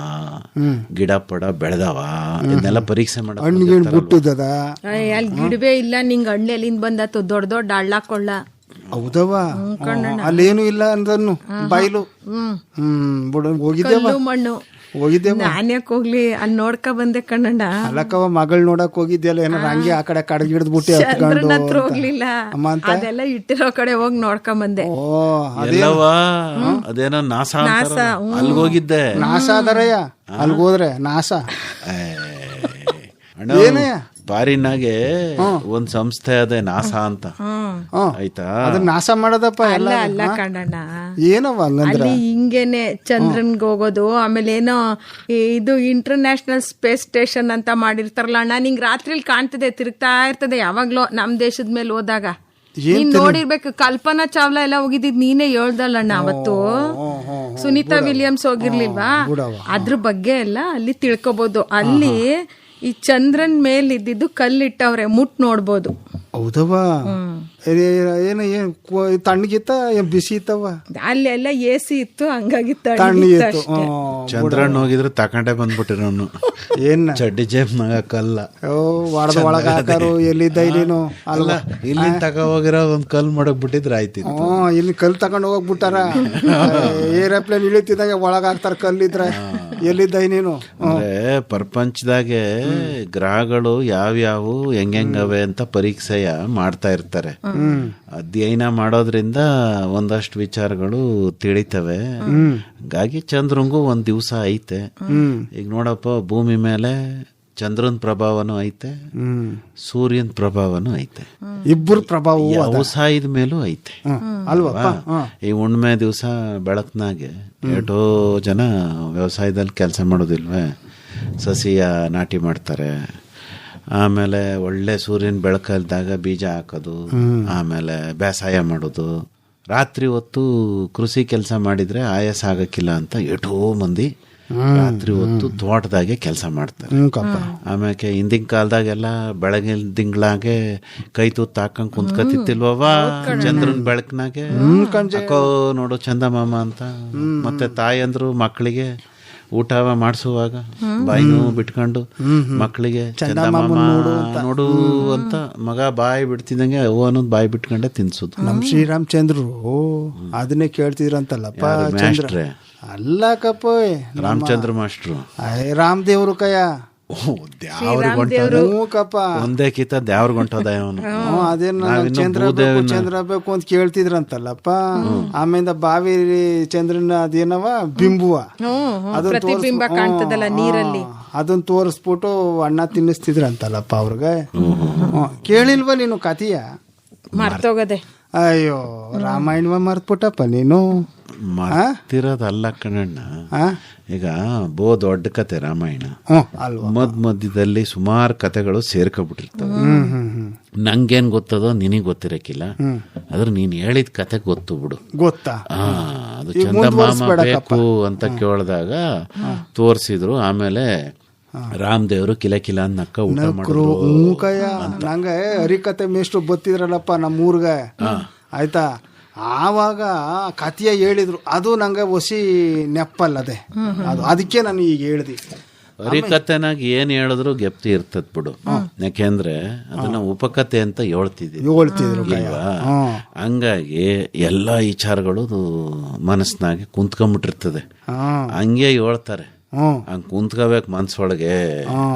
ಗಿಡ ಪಡ ಬೆಳೆದವ, ಇದನ್ನೆಲ್ಲ ಪರೀಕ್ಷೆ ಮಾಡ.
ಅಲ್ಲಿ ಗಿಡವೇ ಇಲ್ಲ, ನಿಂಗೆ ಹಣ್ಣು ಎಲ್ಲಿಂದ ಬಂದತ್ತು? ದೊಡ್ಡ ದೊಡ್ಡ ಹಳ್ಳಕೊಳ್ಳ.
ಹೌದವ, ಅಲ್ಲೇನು ಇಲ್ಲ ಅಂದನ್ನು ಬಯಲು. ಹೋಗಿದ್ದೇವ
ಮಣ್ಣು
ಹೋಗಿದ್ದೇವ.
ನಾನ್ಯಾಕ್ ಹೋಗ್ಲಿ, ಅಲ್ಲಿ ನೋಡ್ಕ ಬಂದೆ ಕಣ್ಣಣ್ಣ.
ಅಲ್ಲಕ್ಕವ, ಮಗಳ್ ನೋಡಕ್ ಹೋಗಿದ್ಯಲ್ಲ, ಏನಾರ ಹಂಗೆ ಆ ಕಡೆ ಕಡಗ್ ಹಿಡಿದ್ಬಿಟ್ಟು
ಹತ್ರ ಹೋಗ್ಲಿಲ್ಲ, ಅದೆಲ್ಲ ಇಟ್ಟಿರೋ ಕಡೆ ಹೋಗಿ ನೋಡ್ಕೊಂಡ್ ಬಂದೆ.
ಅದೇನೋ ನಾಸ ಅಲ್ಗ ಹೋಗಿದ್ದೆ.
ನಾಸ ಅದರಯ್ಯ, ಅಲ್ಗೋದ್ರೆ ನಾಸ ಏನಯ್ಯ?
ಬಾರಿನಾಗೆ ಒಂದ್ ಸಂಸ್ಥೆ ಅದೇ ನಾಸ ಅಂತ, ಆಯ್ತಾ?
ಅದನ್ನ ನಾಶ ಮಾಡೋದಪ್ಪ.
ಅಲ್ಲ ಕಣ್ಣಣ್ಣ,
ಏನವ
ಅಲ್ಲಿ ಹಿಂಗೇನೆ ಚಂದ್ರನ್ಗೆ ಹೋಗೋದು, ಆಮೇಲೆ ಏನೋ ಇದು ಇಂಟರ್ನ್ಯಾಷನಲ್ ಸ್ಪೇಸ್ ಸ್ಟೇಷನ್ ಅಂತ ಮಾಡಿರ್ತಾರಲ್ಲ ಅಣ್ಣ, ನಿಂಗೆ ರಾತ್ರಿಲಿ ಕಾಣ್ತದೆ, ತಿರುಗ್ತಾ ಇರ್ತದೆ ಯಾವಾಗ್ಲೋ ನಮ್ ದೇಶದ ಮೇಲೆ ಹೋದಾಗ. ನೀನ್ ನೋಡಿರ್ಬೇಕು, ಕಲ್ಪನಾ ಚಾವ್ಲಾ ಎಲ್ಲ ಹೋಗಿದ್ದಿದ್ ನೀನೇ ಹೇಳ್ದಲ್ಲಣ್ಣ ಅವತ್ತು. ಸುನೀತಾ ವಿಲಿಯಮ್ಸ್ ಹೋಗಿರ್ಲಿಲ್ವಾ? ಅದ್ರ ಬಗ್ಗೆ ಎಲ್ಲ ಅಲ್ಲಿ ತಿಳ್ಕೊಬಹುದು. ಅಲ್ಲಿ ಈ ಚಂದ್ರನ್ ಮೇಲ್ ಇದ್ದಿದ್ದು ಕಲ್ಲಿಟ್ಟವ್ರೆ, ಮುಟ್ ನೋಡ್ಬೋದು.
ಹೌದವ? ಏನ ತಣ್ಣಗಿತ್ತ ಬಿಸಿ ಇತ್ತವ?
ಅಲ್ಲೆಲ್ಲ AC ಇತ್ತು, ಹಂಗಾಗಿ
ತಣ್ಣಗಿತ್ತು.
ಚಂದ್ರನ್ ಹೋಗಿದ್ರೆ ತಕೊಂಡೆ ಬಂದ್ಬಿಟ್ಟಿರೋನು. ಏನ್ ಚಡ್ಡಿ ಜೇಬ್ನಾಗ ಕಲ್ಲ
ಒಳದ ಒಳಗ ಹಾಕಾರು. ಎಲ್ಲಿದ್ದ ಇಲ್ಲಿನು
ಅಲ್ಲ, ಇಲ್ಲಿ ತಕ ಹೋಗಿರೋ ಒಂದ್ ಕಲ್ ಮಾಡಕ್ ಬಿಟ್ಟಿದ್ರೆ ಆಯ್ತು.
ಇಲ್ಲಿ ಕಲ್ ತಕೊಂಡ್ ಹೋಗ್ಬಿಟ್ಟಾರ. ಏರೋಪ್ಲೇನ್ ಇಳಿತಿದಾಗ ಒಳಗ ಹಾಕ್ತಾರ ಕಲ್ಲಿದ್ರೆ. ಎಲ್ಲಿದ್ದ ನೀನು?
ಪ್ರಪಂಚದಾಗೆ ಗ್ರಹಗಳು ಯಾವ್ಯಾವು ಹೆಂಗವೆ ಅಂತ ಪರೀಕ್ಷೆಯ ಮಾಡ್ತಾ ಇರ್ತಾರೆ. ಅಧ್ಯಯನ ಮಾಡೋದ್ರಿಂದ ಒಂದಷ್ಟು ವಿಚಾರಗಳು ತಿಳಿತವೆ. ಹಾಗಾಗಿ ಚಂದ್ರಂಗೂ ಒಂದ್ ದಿವಸ ಐತೆ. ಈಗ ನೋಡಪ್ಪ, ಭೂಮಿ ಮೇಲೆ ಚಂದ್ರನ್ ಪ್ರಭಾವನೂ ಐತೆ, ಸೂರ್ಯನ್ ಪ್ರಭಾವನೂ ಐತೆ.
ಇಬ್ಬರು ಪ್ರಭಾವ
ವ್ಯವಸಾಯದ ಮೇಲೂ ಐತೆ
ಅಲ್ವಾ?
ಈ ಹುಣ್ಣಿಮೆ ದಿವಸ ಬೆಳಕ್ನಾಗೆ ಎಷ್ಟೋ ಜನ ವ್ಯವಸಾಯದಲ್ಲಿ ಕೆಲಸ ಮಾಡೋದಿಲ್ವೇ? ಸಸಿಯ ನಾಟಿ ಮಾಡ್ತಾರೆ, ಆಮೇಲೆ ಒಳ್ಳೆ ಸೂರ್ಯನ ಬೆಳಕಲ್ದಾಗ ಬೀಜ ಹಾಕೋದು, ಆಮೇಲೆ ಬೇಸಾಯ ಮಾಡೋದು. ರಾತ್ರಿ ಹೊತ್ತು ಕೃಷಿ ಕೆಲಸ ಮಾಡಿದ್ರೆ ಆಯಾಸ ಆಗಕ್ಕಿಲ್ಲ ಅಂತ ಎಷ್ಟೋ ಮಂದಿ ರಾತ್ರಿ ಹೊತ್ತು ತೋಟದಾಗೆ ಕೆಲಸ ಮಾಡ್ತಾರೆ. ಆಮ್ಯಾಕೆ ಹಿಂದಿನ ಕಾಲದಾಗೆಲ್ಲ ಬೆಳಗಿನ ತಿಂಗಳಾಗೆ ಕೈ ತುತ್ತು ಹಾಕೊಂಡ್ ಕುಂತ್ಕತಿತ್ತಿಲ್ವವ ಚಂದ್ರನ್ ಬೆಳಕಿನಾಗೆ ಅಕ್ಕೋ ನೋಡು ಚಂದಮಾಮ ಅಂತ. ಮತ್ತೆ ತಾಯಂದ್ರು ಮಕ್ಕಳಿಗೆ ಊಟ ಮಾಡಿಸುವಾಗ ಬಾಯಿನೂ ಬಿಟ್ಕೊಂಡು ಮಕ್ಕಳಿಗೆ ಚಂದಮಾಮ ನೋಡು ಅಂತ ಮಗ ಬಾಯಿ ಬಿಡ್ತಿದ್ದಂಗೆ ಅವ್ವ ಅನ್ನೋದು ಬಾಯಿ ಬಿಟ್ಕೊಂಡೆ ತಿನ್ಸುದು.
ನಮ್ ಶ್ರೀರಾಮಚಂದ್ರರು ಅದನ್ನೇ ಕೇಳ್ತಿದ್ರಂತಲ್ಲಪ್ಪ. ಚಂದ್ರ ಅಲ್ಲ ಕಪ್ಪ,
ರಾಮಚಂದ್ರ ಮಾಸ್ಟ್ರು
ರಾಮದೇವ್ರು ಕಯ
ಕಪ್ಪ ಒಂದೇ ಕಿತ್ತ ದೇವ್ರಿಗೆ ಹೊಂಟೋದ ಅವನು.
ಅದೇನ ಚಂದ್ರ ಬೇಕು ಅಂತ ಕೇಳ್ತಿದ್ರಂತಲ್ಲಪ್ಪ. ಆಮೇಲೆ ಬಾವಿ ಚಂದ್ರನ ಅದೇನವ ಬಿಂಬುವ ಅದನ್ನ ತೋರಿಸ್ಬಿಟ್ಟು ಅಣ್ಣ ತಿನ್ನಿಸ್ತಿದ್ರಂತಲ್ಲಪ್ಪ ಅವ್ರಿಗೆ. ಕೇಳಿಲ್ವ ನೀನು ಕಥೆಯ?
ಮರ್ತೋಗದೆ.
ಅಯ್ಯೋ ರಾಮಾಯಣವ ಮರ್ತ್ಬಿಟ್ಟಪ್ಪ ನೀನು.
ಮರ್ತಿರೋದಲ್ಲ ಕಣಣ್ಣ, ಈಗ ಬೋ ದೊಡ್ಡ ಕತೆ ರಾಮಾಯಣ. ಮಧ್ಯದಲ್ಲಿ ಸುಮಾರು ಕತೆಗಳು ಸೇರ್ಕೊಬಿಟ್ಟಿರ್ತವೆ. ನಂಗೇನ್ ಗೊತ್ತದೋ ನಿನಗ್ ಗೊತ್ತಿರಕ್ಕಿಲ್ಲ, ಆದ್ರೆ ನೀನ್ ಹೇಳಿದ ಕತೆ ಗೊತ್ತು ಬಿಡು.
ಗೊತ್ತಾ?
ಅದು ಚಂದಮಾಮ ಬೇಕು ಅಂತ ಕೇಳಿದಾಗ ತೋರ್ಸಿದ್ರು. ಆಮೇಲೆ ರಾಮದೇವ್ರು ಕಿಲ ಕಿಲ ನಕ್ಕ ಊಟ ಮಾಡಿದ್ರು.
ನಂಗೆ ಹರಿಕತೆ ಮೇಷ್ಟ್ರು ಬತ್ತಿದ್ರಲ್ಲಪ್ಪ ನಮ್ಮೂರ್ಗೆ, ಆಯ್ತಾ? ಆವಾಗ ಕಥೆಯ ಹೇಳಿದ್ರು, ಅದು ನಂಗೆ ಹೊಸಿ ನೆಪ್ಪಲ್ಲದೆ ಅದು, ಅದಕ್ಕೆ ನಾನು ಈಗ ಹೇಳ್ದಿ.
ಹರಿಕತೆನಾಗ ಏನ್ ಹೇಳಿದ್ರು ಗೆಪ್ತಿ ಇರ್ತದ್ ಬಿಡು, ಯಾಕೆಂದ್ರೆ ಅದನ್ನ ಉಪಕಥೆ ಅಂತ ಹೇಳ್ತಿದ್ರು. ಹಂಗಾಗಿ ಎಲ್ಲಾ ವಿಚಾರಗಳು ಮನಸ್ಸಿನಾಗೆ ಕುಂತ್ಕೊಂಡ್ಬಿಟ್ಟಿರ್ತದೆ. ಹಂಗೆ ಹೇಳ್ತಾರೆ, ಹಂಗ ಕುಂತ್ಕೋಬೇಕು ಮನ್ಸೊಳಗೆ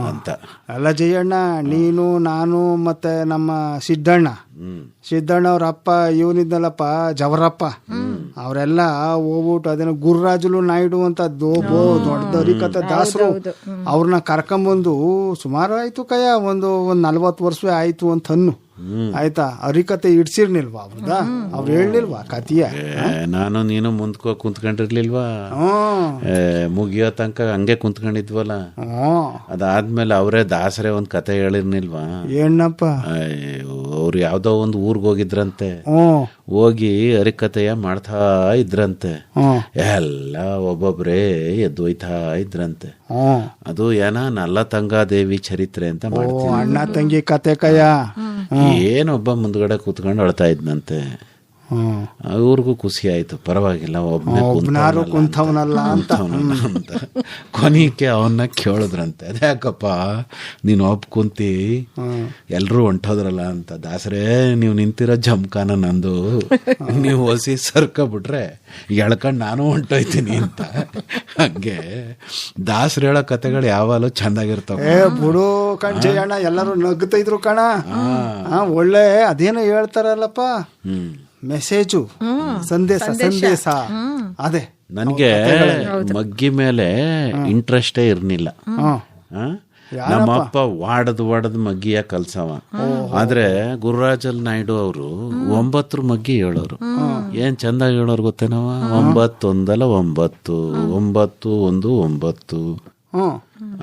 ಅಂತ.
ಅಲ್ಲ ಜಯಣ್ಣ, ನೀನು ನಾನು ಮತ್ತೆ ನಮ್ಮ ಸಿದ್ದಣ್ಣ ಅವ್ರ ಅಪ್ಪ ಇವನಿದ್ದಲ್ಲಪ್ಪ ಜವರಪ್ಪ, ಅವರೆಲ್ಲ ಹೋಗ್ಬಿಟ್ಟು ಅದೇನೋ ಗುರುರಾಜುಲು ನಾಯ್ಡು ಅಂತ ದೊಡ್ಡ ಹರಿಕತೆ ದಾಸರು, ಅವ್ರನ್ನ ಕರ್ಕೊಂಬಂದು ಸುಮಾರು ಆಯ್ತು ಕಯ್ಯ, ಒಂದು 40 ವರ್ಷ ಆಯ್ತು ಅಂತ ಅನ್ನು. ಆಯ್ತಾ? ಹರಿಕತೆ ಇಡ್ಸಿರ್ನಿಲ್ವಾ ಅವ್ರದ? ಅವ್ರು ಹೇಳಿಲ್ವಾ ಕಥೆಯ?
ನಾನು ನೀನು ಮುಂದ್ಕೋ ಕುಂತ್ಕೊಂಡಿರ್ಲಿಲ್ವಾ? ಮುಗಿಯೋ ತನಕ ಹಂಗೆ ಕುಂತ್ಕೊಂಡಿದ್ವಲ್ಲ. ಅದಾದ್ಮೇಲೆ ಅವರೇ ದಾಸರೇ ಒಂದ್ ಕತೆ ಹೇಳಿರ್ನಿಲ್ವಾ?
ಏನಪ್ಪ?
ಅವ್ರು ಯಾವ್ದೋ ಒಂದು ಊರ್ಗ್ ಹೋಗಿದ್ರಂತೆ, ಹೋಗಿ ಹರಿಕತೆಯ ಮಾಡ್ತಾ ಇದ್ರಂತೆ. ಎಲ್ಲ ಒಬ್ಬೊಬ್ರೇ ಎದ್ದೊಯ್ತಾ ಇದ್ರಂತೆ. ಅದು ಏನ ನಲ್ಲತಂಗಾದೇವಿ ಚರಿತ್ರೆ ಅಂತ ಮಾಡ್ತೀವಿ,
ಅಣ್ಣ ತಂಗಿ ಕತೆ ಕಯ್ಯ.
ಏನೊಬ್ಬ ಮುಂದ್ಗಡೆ ಕೂತ್ಕೊಂಡು ಅಳ್ತಾ ಇದ್ನಂತೆ. ಅವ್ರಿಗೂ ಖುಷಿ ಆಯ್ತು, ಪರವಾಗಿಲ್ಲ ಒಬ್ಬನೇ ಕುಂತವನಲ್ಲ ಅಂತ. ಕೊನೆಗೆ ಅವನ್ನ ಕೇಳಿದ್ರಂತೆ, ಅದ್ಯಾಕಪ್ಪ ನೀನು ಒಬ್ಬ ಕುಂತಿ ಎಲ್ರೂ ಹೊಂಟೋದ್ರಲ್ಲ ಅಂತ. ದಾಸರೇ, ನೀವು ನಿಂತಿರೋ ಜಮ್ಕಾನ ನಂದು, ನೀವು ಹೊಸಿ ಸರ್ಕೊಬಿಟ್ರೆ ಎಳ್ಕೊಂಡ್ ನಾನು ಹೊಂಟೋಯ್ತೀನಿ ಅಂತ. ಹಂಗೆ ದಾಸರು ಹೇಳೋ ಕತೆಗಳು ಯಾವಾಗಲೂ ಚಂದಾಗಿರ್ತಾವ.
ಬಿಡು ಕಣ್ಣ, ಎಲ್ಲರೂ ನಗ್ತಾ ಇದ್ರು ಕಣ. ಒಳ್ಳೆ ಅದೇನೋ ಹೇಳ್ತಾರಲ್ಲಪ್ಪ, ಮೆಸೇಜು, ಸಂದೇಶ. ಅದೇ
ನನ್ಗೆ ಮಗ್ಗಿ ಮೇಲೆ ಇಂಟ್ರೆಸ್ಟೇ ಇರ್ನಿಲ್ಲ. ನಮ್ಮಪ್ಪ ವಾಡದ್ ಮಗ್ಗಿಯ ಕಲ್ಸವ. ಆದ್ರೆ ಗುರುರಾಜಲ್ ನಾಯ್ಡು ಅವರು 9 ಮಗ್ಗಿ ಹೇಳೋರು. ಏನ್ ಚಂದ ಹೇಳೋರು ಗೊತ್ತೇನವ? 9 ಒಂದಲ್ಲ 9, 9 1 9.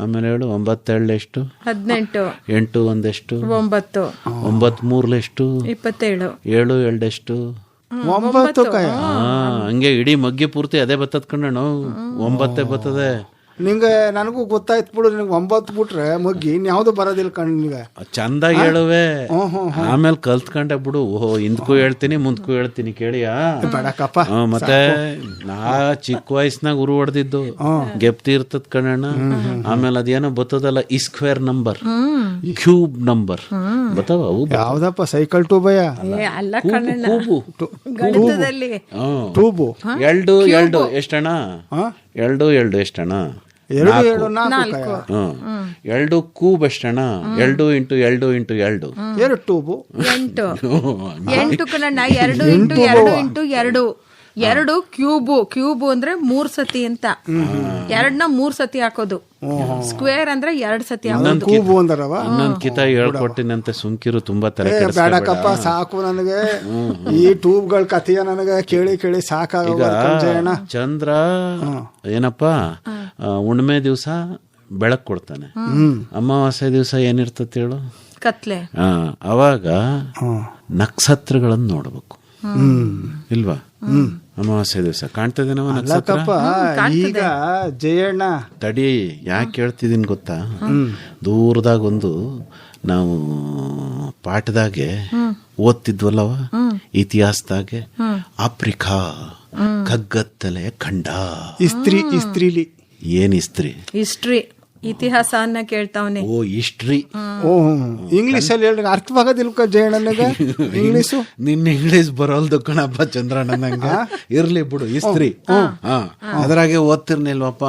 ಆಮೇಲೆ ಹೇಳು, 9 2 ಎಷ್ಟು? 18. 8 1 ಎಷ್ಟು? 9. 9 3 ಎಷ್ಟು? 27. 7 2 ಎಷ್ಟು?
9.
ಹಂಗೆ ಇಡೀ ಮಗ್ಗಿ ಪೂರ್ತಿ ಅದೇ ಬತ್ತದ ಕಣ್ಣು, 9 ಬರ್ತದೆ.
ನಿಂಗೆ ನನಗೂ ಗೊತ್ತಾಯ್ತು ಬಿಡು, ನಿನಗೆ 9 ಬಿಟ್ರೆ ಮಗ್ಗಿ ಇನ್ಯಾವುದು ಬರೋದಿಲ್ಲ ಕಣ್. ನಿನಗೆ
ಚಂದಾಗಿ ಹೇಳುವೆ, ಆಮೇಲೆ ಕಲ್ತ್ಕೊಂಡೆ ಬಿಡು. ಓಹೋ, ಹಿಂದ್ಕೂ ಹೇಳ್ತೀನಿ ಮುಂದ್ಕೂ ಹೇಳ್ತೀನಿ ಕೇಳಿಯಾ?
ಬೇಡಕಪ್ಪ.
ಮತ್ತೆ ನಾ ಚಿಕ್ಕ ವಯಸ್ಸಿನಾಗ ಉರು ಹೊಡೆದಿದ್ದು ಗೆಪ್ತಿ ಇರ್ತದ ಕಣಣ್ಣ. ಆಮೇಲೆ ಅದೇನೋ ಬರ್ತದಲ್ಲ, ಸ್ಕ್ವೇರ್ ನಂಬರ್, ಕ್ಯೂಬ್ ನಂಬರ್ ಬತ್ತಾವ. ಅವು
ಯಾವ್ದಪ್ಪ? ಸೈಕಲ್ ಟೂಬಯ್ಯ? ಟೂಬು.
2 2 ಎಷ್ಟಣ್ಣ? 2 2 ಎಷ್ಟಣ್ಣ? 2 ಕೂಬ್ ಎಷ್ಟಣ್ಣ? 2 × 2 × 2
2 ಟೂಬು.
8 ಕಣಣ್ಣ. 2 × 2 × 2 2 ಕ್ಯೂಬು ಅಂದ್ರೆ 3 ಸತಿ ಅಂತ. 2ನ 3 ಸತಿ ಹಾಕೋದು. ಸ್ಕ್ವೇರ್ ಅಂದ್ರೆ 2 ಸತಿ ಹಾಕೋದು.
ಇನ್ನೊಂದ್ ಕಿತ ಹೇಳ್ಕೊಟ್ಟಿನಂತೆ, ಸುಮ್ಕಿರು, ತುಂಬಾ ತಲೆ
ಬೇಡಕಪ್ಪ, ಸಾಕು ನನಗೆ ಈ ಟ್ಯೂಬ್ಗಳ ಕಥೆಯ. ನನಗೆ ಕೇಳಿ ಸಾಕಾಗ.
ಚಂದ್ರ ಏನಪ್ಪಾ, ಹುಣ್ಣಿಮೆ ದಿವಸ ಬೆಳಕು ಕೊಡ್ತಾನೆ. ಅಮಾವಾಸ್ಯೆ ದಿವಸ ಏನಿರ್ತತಿ ಹೇಳು,
ಕತ್ಲೆ.
ಅವಾಗ ನಕ್ಷತ್ರಗಳನ್ನು ನೋಡ್ಬೇಕು ಇಲ್ವಾ? ಅಮಾವಾಸ್ಯೆ ದಿವಸ ಕಾಣ್ತದೆ ನಾವು ನಕ್ಷತ್ರ.
ಈಗ ಜಯಣ್ಣ
ತಡಿ, ಯಾಕೆ ಹೇಳ್ತಿದ್ದೀನಿ ಗೊತ್ತಾ? ದೂರದಾಗ ಒಂದು ನಾವು ಪಾಠದಾಗೆ ಓದ್ತಿದ್ವಲ್ಲವ, ಇತಿಹಾಸದಾಗೆ ಆಫ್ರಿಕಾ ಕಗ್ಗತ್ತಲೆ ಖಂಡ.
ಇಸ್ತ್ರೀಲಿ
ಏನ್ ಇಸ್ತ್ರಿ?
ಹಿಸ್ಟ್ರಿ, ಇತಿಹಾಸ ಅನ್ನ ಕೇಳ್ತಾವನೆ.
ಓ ಹಿಸ್ಟ್ರಿ.
ಇಂಗ್ಲಿಷ್ ಅಲ್ಲಿ ಹೇಳಿ ಅರ್ಥವಾಗೋದಿಲ್ಕ ಜಯಣ್ಣನಿಗ ಇಂಗ್ಲಿಷು.
ನಿನ್ನ ಇಂಗ್ಲಿಷ್ ಬರೋಲ್ದು ಕಣಪ್ಪ ಚಂದ್ರಣ್ಣನಂಗ. ಇರ್ಲಿ ಬಿಡು, ಇಸ್ತ್ರಿ. ಅದ್ರಾಗೆ ಓದ್ತಿರ್ನಿಲ್ವಪ್ಪ.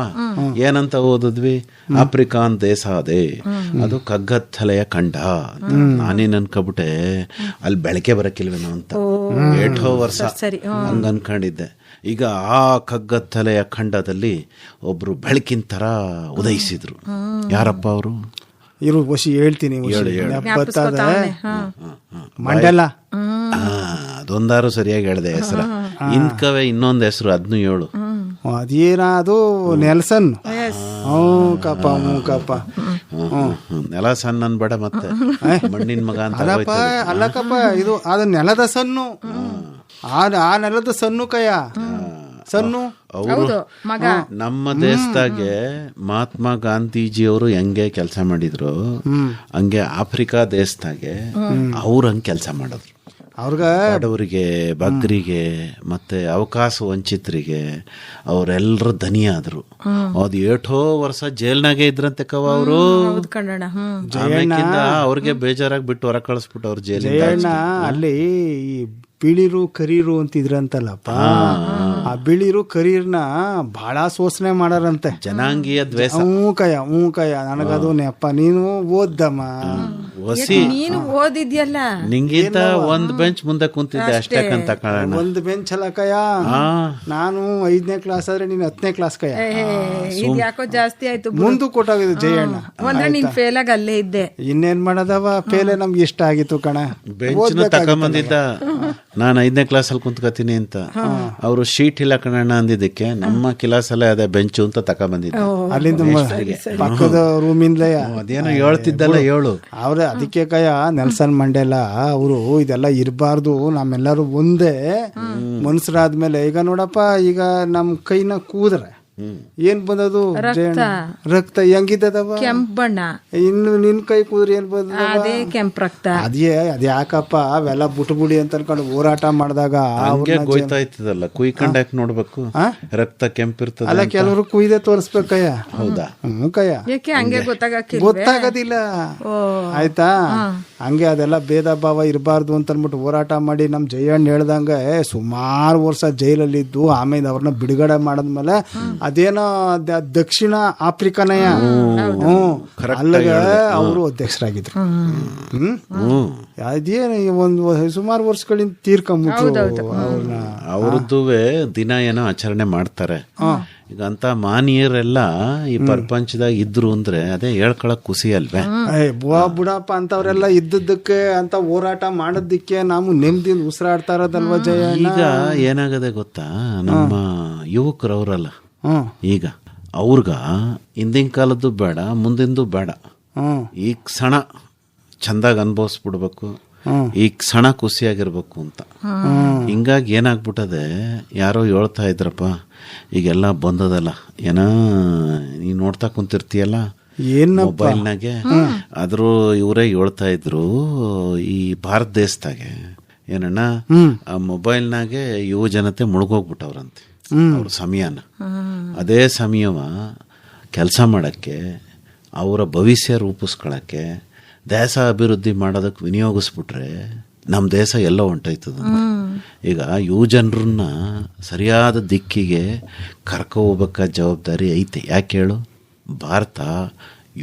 ಏನಂತ ಓದಿದ್ವಿ? ಆಫ್ರಿಕಾನ್ ದೇಶ ಅದೇ, ಅದು ಕಗ್ಗತ್ತಲೆಯ ಖಂಡ. ನಾನೇನ್ ಅನ್ಕೊಬಿಟ್ಟೆ ಅಲ್ಲಿ ಬೆಳಕೆ ಬರಕ್ಕಿಲ್ವೇನೋ ಅಂತ ಏಟೋ ವರ್ಷ ಹಂಗ ಅನ್ಕೊಂಡಿದ್ದೆ. ಈಗ ಆ ಕಗ್ಗತ್ತಲೆಯ ಖಂಡದಲ್ಲಿ ಒಬ್ರು ಬೆಳಕಿನ ತರ ಉದಯಿಸಿದ್ರು. ಯಾರಪ್ಪ ಅವರು?
ಇರು ವಶಿ ಹೇಳ್ತೀನಿ. ಮಂಡಲ.
ಅದೊಂದಾರು ಸರಿಯಾಗಿ ಹೇಳ್ದೆ ಹೆಸರ. ಇಂದ್ಕವೇ ಇನ್ನೊಂದು ಹೆಸರು, ಅದನ್ನು ಹೇಳು.
ಅದೇನ ಅದು ನೆಲ್ಸನ್.
ನೆಲಸನ್ ಅನ್ಬೇಡ ಮತ್ತೆ, ಮಣ್ಣಿನ ಮಗ ಅಂತ.
ಅಲ್ಲಕ್ಕಪ್ಪ, ಇದು ಅದು ನೆಲದ ಸನ್ನು. ಆ ನೆಲದ ಸನ್ನು ಕಯ ಸನ್ನು.
ಅವರು ನಮ್ಮ ದೇಶದಾಗೆ ಮಹಾತ್ಮ ಗಾಂಧೀಜಿಯವರು ಹೆಂಗೆ ಕೆಲಸ ಮಾಡಿದ್ರು ಹಂಗೆ ಆಫ್ರಿಕಾ ದೇಶದಾಗೆ ಅವ್ರ ಹಂಗೆ ಕೆಲಸ ಮಾಡಿದ್ರು.
ಅವ್ರಗ
ಬಡವರಿಗೆ, ಬಗ್ಗರಿಗೆ, ಮತ್ತೆ ಅವಕಾಶ ವಂಚಿತರಿಗೆ ಅವರೆಲ್ಲರೂ ದನಿಯಾದ್ರು. ಅದು ಏಟೋ ವರ್ಷ ಜೈಲ್ನಾಗೆ ಇದ್ರಂತೆ ಕವ ಅವರು. ಅವ್ರಿಗೆ ಬೇಜಾರಾಗಿ ಬಿಟ್ಟು ಹೊರ ಕಳಿಸ್ಬಿಟ್ಟು ಅವ್ರ ಜೈಲಿನ.
ಅಲ್ಲಿ ಈ ಬಿಳಿರು ಕರೀರು ಅಂತಿದ್ರಂತಲ್ಲಪ್ಪ, ಆ ಬಿಳಿರು ಕರೀರ್ನ ಬಹಳ ಶೋಷಣೆ ಮಾಡಾರಂತೆ.
ಜನಾಂಗೀಯ ದ್ವೇಷ.
ಹ್ಞೂ ಕಯ ನನಗದು ನೆಪ್ಪ. ನೀನು ಓದ್ದಮ್ಮ,
ನೀನು ಓದಿದ್ಯಲ್ಲ.
ನಿಂಗಿಂತ ಒಂದ್ ಬೆಂಚ್ ಮುಂದೆ ಕುಂತಿದ್ದೆ ಅಷ್ಟಕ್ಕಂತ ಕಾರಣ.
ಒಂದು ಬೆಂಚ್ ಅಲ್ಲ ಕಯ. ನಾನು 5ನೇ ಕ್ಲಾಸ್ ಆದ್ರೆ ನೀನು 10ನೇ ಕ್ಲಾಸ್ ಕಯ.
ಯಾಕೋ ಜಾಸ್ತಿ ಆಯ್ತು.
ಮುಂದೆ ಕೊಟ್ಟಾಗಿದೆ ಜಯಣ್ಣ.
ಒಂದ್ರೆ ನೀನ್ ಫೇಲ್ ಆಗಿ ಅಲ್ಲೇ ಇದ್ದೆ.
ಇನ್ನೇನ್ ಮಾಡದವ, ಫೇಲೆ ನಮ್ಗೆ ಇಷ್ಟ ಆಗಿತ್ತು ಕಣ.
ಬೆಂಚ್ ತಕೊಂಬಂದಿದ್ದ. ನಾನು 5ನೇ ಕ್ಲಾಸಲ್ಲಿ ಕುಂತ್ಕೋತೀನಿ ಅಂತ ಅವರು ಶೀಟ್ ಇಲ್ಲ ಕಣಣ್ಣ ಅಂದಿದ್ದಕ್ಕೆ ನಮ್ಮ ಕ್ಲಾಸಲ್ಲೇ ಅದೇ ಬೆಂಚು ಅಂತ ತಕೊಂಬಂದಿದ್ದ.
ಅಲ್ಲಿಂದ ಪಕ್ಕದ ರೂಮಿಂದಲೇ
ಅದೇನೋ ಹೇಳ್ತಿದ್ದಲ್ಲ, ಹೇಳು.
ಅವ್ರ ಅದಕ್ಕೆ ಕಯ ನೆಲ್ಸನ್ ಮಂಡೇಲಾ ಅವರು ಇದೆಲ್ಲ ಇರಬಾರ್ದು, ನಮ್ಮೆಲ್ಲರೂ ಒಂದೇ ಮನುಷ್ಯರಾದ್ಮೇಲೆ. ಈಗ ನೋಡಪ್ಪ, ಈಗ ನಮ್ ಕೈನ ಕೂದ್ರೆ ಏನ್ ಬಂದದು? ರಕ್ತ ಹೆಂಗಿದ್ದದವ?
ಕೆಂಪ್ ಬಣ್ಣ.
ಇನ್ನು ನಿನ್ ಕೈ ಕೂದ್ರೆ ಏನ್ ಬಂದ?
ಅದೇ ಕೆಂಪ್ ರಕ್ತ.
ಅದ್ಯಾಕಪ್ಪ ಅವೆಲ್ಲ ಬುಟ್ಬುಡಿ ಅಂತ ಅನ್ಕೊಂಡು ಹೋರಾಟ ಮಾಡಿದಾಗ
ಗೊತ್ತಾ ಇರ್ತದಲ್ಲ, ಕುಯ್ಕೊಂಡಾಕ್ ನೋಡ್ಬೇಕು, ರಕ್ತ ಕೆಂಪಿರ್ತದ.
ಅಲ್ಲ, ಕೆಲವರು ಕುಯ್ದೆ ತೋರಿಸ್ಬೇಕಯ್ಯ.
ಹೌದಾ?
ಕಯ್ಯ.
ಯಾಕೆ ಹಂಗೆ
ಗೊತ್ತಾಗೋದಿಲ್ಲ, ಆಯ್ತಾ? ಹಂಗೆ ಅದೆಲ್ಲ ಭೇದ ಭಾವ ಇರಬಾರ್ದು ಅಂತ ಅನ್ಬಿಟ್ಟು ಹೋರಾಟ ಮಾಡಿ ನಮ್ ಜಯಣ್ಣ ಹೇಳ್ದಂಗೆ ಸುಮಾರು ವರ್ಷ ಜೈಲಲ್ಲಿದ್ದು ಆಮೇಲೆ ಅವ್ರನ್ನ ಬಿಡುಗಡೆ ಮಾಡದ್ಮೇಲೆ ಅದೇನೋ ದಕ್ಷಿಣ ಆಫ್ರಿಕಾನಯ ಅಲ್ಲಿಗೆ ಅವರು ಅಧ್ಯಕ್ಷರಾಗಿದ್ರು. ಅದೇನು ಒಂದು ಸುಮಾರು ವರ್ಷಗಳಿಂದ ತೀರ್ಕೊಂಬಿಟ್ರು ಅವ್ರನ್ನ.
ಅವ್ರದ್ದು ದಿನ ಏನೋ ಆಚರಣೆ ಮಾಡ್ತಾರೆ. ಈಗ ಅಂತ ಮಾನೀಯರೆಲ್ಲ ಈ ಪ್ರಪಂಚದಾಗ ಇದ್ರು ಅಂದ್ರೆ ಅದೇ ಹೇಳ್ಕೊಳಕ್ ಖುಷಿ ಅಲ್ವೇ?
ಬುಡಪ್ಪ ಅಂತವ್ರೆಲ್ಲ ಇದ್ದದ್ದಕ್ಕೆ ಅಂತ ಹೋರಾಟ ಮಾಡೋದಕ್ಕೆ ನಾವು ನೆಮ್ಮದಿಯಿಂದ ಉಸಿರಾಡ್ತಾ ಇರೋದಲ್ವ ಜಯ.
ಈಗ ಏನಾಗದೆ ಗೊತ್ತಾ, ನಮ್ಮ ಯುವಕರವ್ರಲ್ಲ ಈಗ ಅವ್ರಗ ಹಿಂದಿನ ಕಾಲದ್ದು ಬೇಡ, ಮುಂದಿಂದು ಬೇಡ, ಈ ಕ್ಷಣ ಚಂದಾಗಿ ಅನುಭವಿಸ್ಬಿಡ್ಬೇಕು, ಈ ಕ್ಷಣ ಖುಷಿಯಾಗಿರ್ಬೇಕು ಅಂತ. ಹಿಂಗಾಗಿ ಏನಾಗ್ಬಿಟ್ಟದೆ, ಯಾರೋ ಹೇಳ್ತಾ ಇದ್ರಪ್ಪ, ಈಗೆಲ್ಲ ಬಂದದಲ್ಲ, ಏನ ನೀ ನೋಡ್ತಾ ಕುಂತಿರ್ತೀಯಲ್ಲ ಮೊಬೈಲ್ನಾಗೆ, ಆದ್ರೂ ಇವರೇ ಹೇಳ್ತಾ ಇದ್ರು ಈ ಭಾರತ ದೇಶದಾಗೆ ಏನಣ್ಣ ಆ ಮೊಬೈಲ್ನಾಗೆ ಯುವ ಜನತೆ ಮುಳುಗೋಗ್ಬಿಟ್ಟವ್ರಂತೆ ಅವ್ರ ಸಮಯನ. ಅದೇ ಸಮಯವ ಕೆಲಸ ಮಾಡಕ್ಕೆ, ಅವರ ಭವಿಷ್ಯ ರೂಪಿಸ್ಕೊಳಕ್ಕೆ, ದೇಶ ಅಭಿವೃದ್ಧಿ ಮಾಡೋದಕ್ಕೆ ವಿನಿಯೋಗಿಸ್ಬಿಟ್ರೆ ನಮ್ಮ ದೇಶ ಎಲ್ಲ ಹೊಂಟೋಯ್ತದ. ಈಗ ಯುವ ಜನರನ್ನ ಸರಿಯಾದ ದಿಕ್ಕಿಗೆ ಕರ್ಕೊ ಹೋಗ್ಬೇಕಾದ ಜವಾಬ್ದಾರಿ ಐತೆ. ಯಾಕೆ ಹೇಳು? ಭಾರತ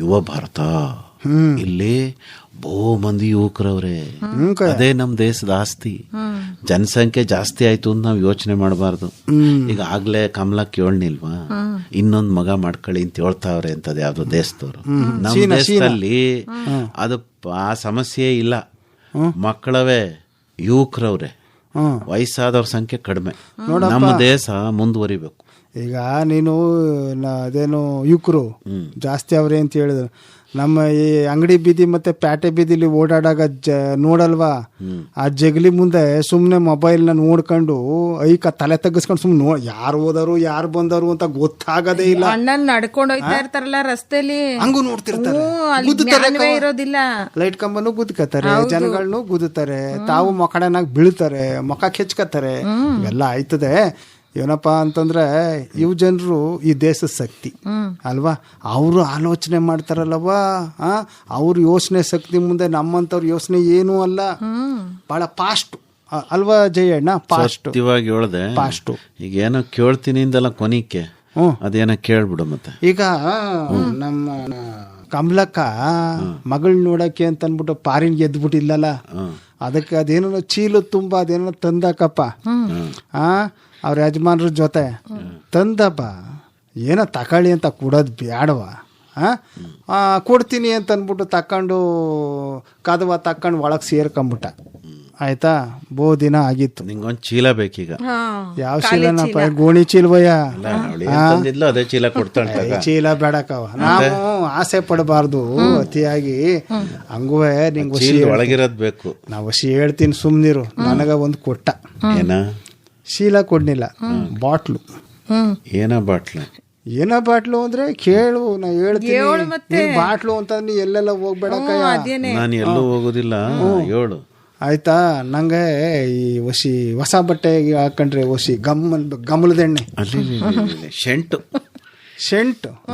ಯುವ ಭಾರತ. ಇಲ್ಲಿ ಬಹು ಮಂದಿ ಯುವಕರವ್ರೆ, ಅದೇ ನಮ್ಮ ದೇಶದ ಆಸ್ತಿ. ಜನಸಂಖ್ಯೆ ಜಾಸ್ತಿ ಆಯ್ತು ಅಂತ ನಾವು ಯೋಚನೆ ಮಾಡಬಾರ್ದು. ಈಗ ಆಗ್ಲೇ ಕಮಲಕ್ಕೆ ಹೇಳ್ನಿಲ್ವಾ, ಇನ್ನೊಂದ್ ಮಗ ಮಾಡ್ಕೊಳ್ಳಿ ಅಂತ ಹೇಳ್ತಾವ್ರೆ ಅಂತದ್ ಯಾವ್ದೋ ದೇಶದವ್ರು. ನಮ್ಮ ದೇಶದಲ್ಲಿ ಅದು ಆ ಸಮಸ್ಯೆ ಇಲ್ಲ. ಮಕ್ಕಳವೇ ಯುವಕರವ್ರೆ, ವಯಸ್ಸಾದವ್ರ ಸಂಖ್ಯೆ ಕಡಿಮೆ. ನಮ್ಮ ದೇಶ ಮುಂದುವರಿಬೇಕು.
ಈಗ ನೀನು ಅದೇನು ಯುವಕರು ಜಾಸ್ತಿ ಅವ್ರೆ ಅಂತ ಹೇಳಿದ್ರು, ನಮ್ಮ ಈ ಅಂಗಡಿ ಬೀದಿ ಮತ್ತೆ ಪ್ಯಾಟೆ ಬೀದಿಲಿ ಓಡಾಡಾಗ ನೋಡಲ್ವಾ, ಆ ಜಗಲಿ ಮುಂದೆ ಸುಮ್ಮನೆ ಮೊಬೈಲ್ನ ನೋಡ್ಕೊಂಡು ಐಕ ತಲೆ ತಗ್ಗಿಸ್ಕೊಂಡು ಸುಮ್ಮನೆ ಯಾರು ಹೋದರು ಯಾರು ಬಂದರು ಅಂತ ಗೊತ್ತಾಗದೇ ಇಲ್ಲ.
ಅಣ್ಣನ್ ನಡ್ಕೊಂಡು ಹೋಯ್ತಾ ಇರ್ತಾರಲ್ಲ ರಸ್ತೆಲಿ,
ಹಂಗೂ ನೋಡ್ತಿರ್ತಾರೆ,
ಇರೋದಿಲ್ಲ.
ಲೈಟ್ ಕಂಬನು ಗುದ್ಕತಾರೆ, ಜನಗಳನ್ನೂ ಗುದ್ದುತ್ತಾರೆ, ತಾವು ಮೊಕಡನಾಗ ಬೀಳ್ತಾರೆ, ಮೊಕ ಕೆಚ್ಕತ್ತಾರೆ, ಇವೆಲ್ಲ ಆಯ್ತದೆ. ಏನಪ್ಪಾ ಅಂತಂದ್ರೆ ಇವ್ ಜನರು ಈ ದೇಶದ ಶಕ್ತಿ ಅಲ್ವಾ, ಅವರು ಆಲೋಚನೆ ಮಾಡ್ತಾರಲ್ವಾ, ಅವ್ರ ಯೋಚನೆ ಶಕ್ತಿ ಮುಂದೆ ನಮ್ಮಂತವ್ರ ಯೋಚನೆ ಏನೂ ಅಲ್ಲ, ಬಹಳ ಫಾಸ್ಟ್ ಅಲ್ವಾ ಜಯಣ್ಣ? ಫಾಸ್ಟ್
ಇವಾಗ ಹೇಳ್ದೆ
ಫಾಸ್ಟ್.
ಈಗ ಏನೋ ಕೇಳ್ತೀನಿ ಇಂದಲ್ಲ ಕೊನಿಕೆ ಅದೇನೋ ಕೇಳ್ಬಿಡು ಮತ್ತೆ.
ಈಗ ನಮ್ಮ ಕಮಲಕ್ಕ ಮಗಳ್ ನೋಡಕ್ಕೆ ಅಂತ ಅನ್ಬಿಟ್ಟು ಪಾರಿನ್ ಗೆದ್ಬಿಟ್ಟಿಲ್ಲಲ್ಲ, ಅದಕ್ಕೆ ಅದೇನೋ ಚೀಲ ತುಂಬಾ ಅದೇನೋ ತಂದಕಪ್ಪ ಅವ್ರ ಯಜಮಾನ್ರ ಜೊತೆ ತಂದಪ್ಪ, ಏನೋ ತಕೊಳ್ಳಿ ಅಂತ ಕೊಡೋದು ಬ್ಯಾಡವ, ಕೊಡ್ತೀನಿ ಅಂತ ಅಂದ್ಬಿಟ್ಟು ತಕೊಂಡು ಕದವ ತಕೊಂಡು ಒಳಗೆ ಸೇರ್ಕೊಂಬಿಟ್ಟ. ಆಯ್ತಾ, ದಿನ ಆಗಿತ್ತು.
ನಿಂಗೊಂದ್ ಚೀಲ ಬೇಕೀಗ.
ಯಾವ ಚೀಲನಪ್ಪ? ಗೋಣಿ ಚೀಲವಯ್ಯ.
ಅದೇ ಚೀಲ ಕೊಡ್ತಾಳೆ.
ಚೀಲ ಬೇಡಕವ, ನಾವು ಆಸೆ ಪಡಬಾರ್ದು ಅತಿಯಾಗಿ. ಹಂಗುವೆ ನಿಂಗೆ
ಒಳಗಿರೋದ್ ಬೇಕು.
ನಾವು ಹೇಳ್ತೀನಿ ಸುಮ್ನಿರು. ನನಗ ಒಂದು ಕೊಟ್ಟ,
ಏನ
ಶೀಲ ಕೊಡ್ನಿಲ್ಲ, ಬಾಟ್ಲು.
ಏನ ಬಾಟ್ಲು?
ಏನ ಬಾಟ್ಲು ಅಂದ್ರೆ ಕೇಳು, ನಾ ಹೇಳ್ತೀನಿ. ಬಾಟ್ಲು ಅಂತ ನೀ ಎಲ್ಲೆಲ್ಲ ಹೋಗ್ಬೇಡಕ್ಕ,
ನಾನು ಎಲ್ಲೂ ಹೋಗೋದಿಲ್ಲ, ಹೇಳು
ಆಯ್ತಾ? ನಂಗೆ ಈ ಹೊಸ ಬಟ್ಟೆ ಹಾಕೊಂಡ್ರೆ ಗಮಲದೆಣ್ಣೆ,
ಶೆಂಟು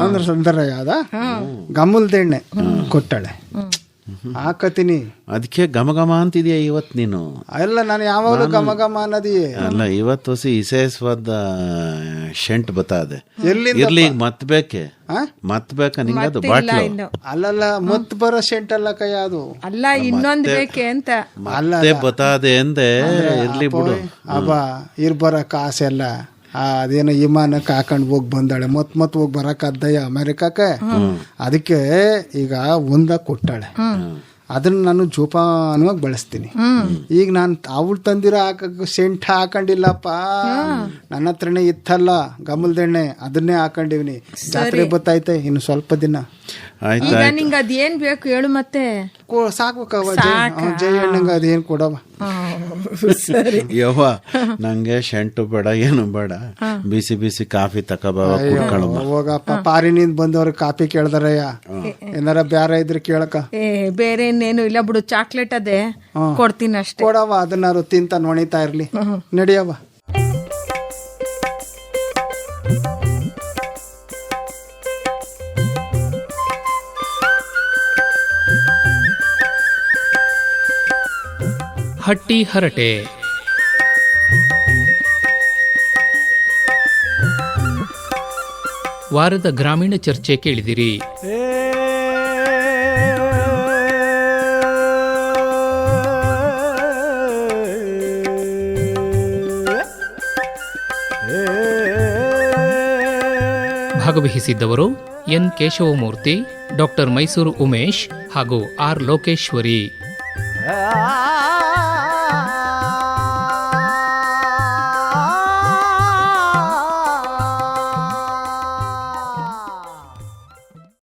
ಅಂದ್ರೆ ಸಂದರ್ಭ ಯಾವ್ದ ಗಮಲದೆಣ್ಣೆ ಕೊಟ್ಟಾಳೆ, ಹಾಕತೀನಿ.
ಅದಕ್ಕೆ ಘಮ ಅಂತಿದ್ಯಾ ಇವತ್ತು ನೀನು?
ಅಲ್ಲ, ನಾನು ಯಾವಾಗಲೂ ಘಮ ಅನ್ನೋದಿಯೇ
ಅಲ್ಲ, ಇವತ್ತು ವಿಶೇಷವಾದ ಶೆಂಟ್ ಬತ್ತದೆ. ಇರ್ಲಿ, ಮತ್ ಬೇಕೆ ಮತ್ ಬೇಕ ನಿಂಗೆ ಅದು ಬಾಟ್ಲು?
ಅಲ್ಲಲ್ಲ, ಮತ್ ಬರೋ ಶೆಂಟ್ ಅಲ್ಲ ಕೈ, ಅದು
ಅಲ್ಲ, ಇನ್ನೊಂದು ಬೇಕೆ ಅಂತ
ಮತ್ತೆ ಬತಾದೆ ಎಂದೆ. ಇರ್ಲಿ ಬಿಡು,
ಅಬ್ಬಾ ಇರ್ಬರ ಕಾಸೆಲ್ಲ ಅದೇನೋ ವಿಮಾನಕ್ಕೆ ಹಾಕೊಂಡು ಹೋಗಿ ಬಂದಾಳೆ, ಮತ್ ಹೋಗಿ ಬರಕದ್ದಯ್ಯ ಅಮೆರಿಕಕ್ಕೆ. ಅದಕ್ಕೆ ಈಗ ಒಂದ ಕೊಟ್ಟಾಳೆ, ಅದನ್ನ ನಾನು ಜೋಪಾನವಾಗಿ ಬಳಸ್ತೀನಿ. ಈಗ ನಾನು ಅವಳು ತಂದಿರೋ ಸೆಂಟ್ ಹಾಕೊಂಡಿಲ್ಲಪ್ಪ, ನನ್ನ ಹತ್ರನೇ ಇತ್ತಲ್ಲ ಗಮಲದೆಣ್ಣೆ, ಅದನ್ನೇ ಹಾಕೊಂಡಿವ್ನಿ. ಜಾತ್ರೆ ಬತ್ತೈತೆ ಇನ್ನು ಸ್ವಲ್ಪ ದಿನ.
ಈಗ ನಿಂಗೆ ಅದೇನ್ ಬೇಕು ಹೇಳು ಮತ್ತೆ.
ಸಾಕ್ಬೇಕವ ಜಯಣ್ಣಂಗ ಅದೇನ್ ಕೊಡವ.
ಯವ್ವ, ನಂಗೆ ಶೆಂಟು ಬೇಡ, ಏನು ಬೇಡ, ಬಿಸಿ ಬಿಸಿ ಕಾಫಿ ತಕೋಬಾವ, ಕುಡ್ಕೊಳ್ಳ.
ಹೋಗಪ್ಪ, ಪಾರಿನಿಂದ ಬಂದವ್ರ ಕಾಫಿ ಕೇಳ್ದಾರಯ್ಯ, ಏನಾರ ಬ್ಯಾರ ಇದ್ರೆ ಕೇಳಕ.
ಬೇರೆ ಇನ್ನೇನು ಇಲ್ಲ ಬಿಡು, ಚಾಕ್ಲೇಟ್ ಅದೇ ಕೊಡ್ತೀನಿ ಅಷ್ಟೇ.
ಕೊಡವ, ಅದನ್ನಾರು ತಿಂತ ನೋಣಿತಾ ಇರ್ಲಿ, ನಡಿಯವ.
ಹಟ್ಟಿ ಹರಟೆ. ವಾರದ ಗ್ರಾಮೀಣ ಚರ್ಚೆ ಕೇಳಿದಿರಿ. ಭಾಗವಹಿಸಿದ್ದವರು ಎನ್ ಕೇಶವಮೂರ್ತಿ, ಡಾಕ್ಟರ್ ಮೈಸೂರು ಉಮೇಶ್ ಹಾಗೂ ಆರ್ ಲೋಕೇಶ್ವರಿ.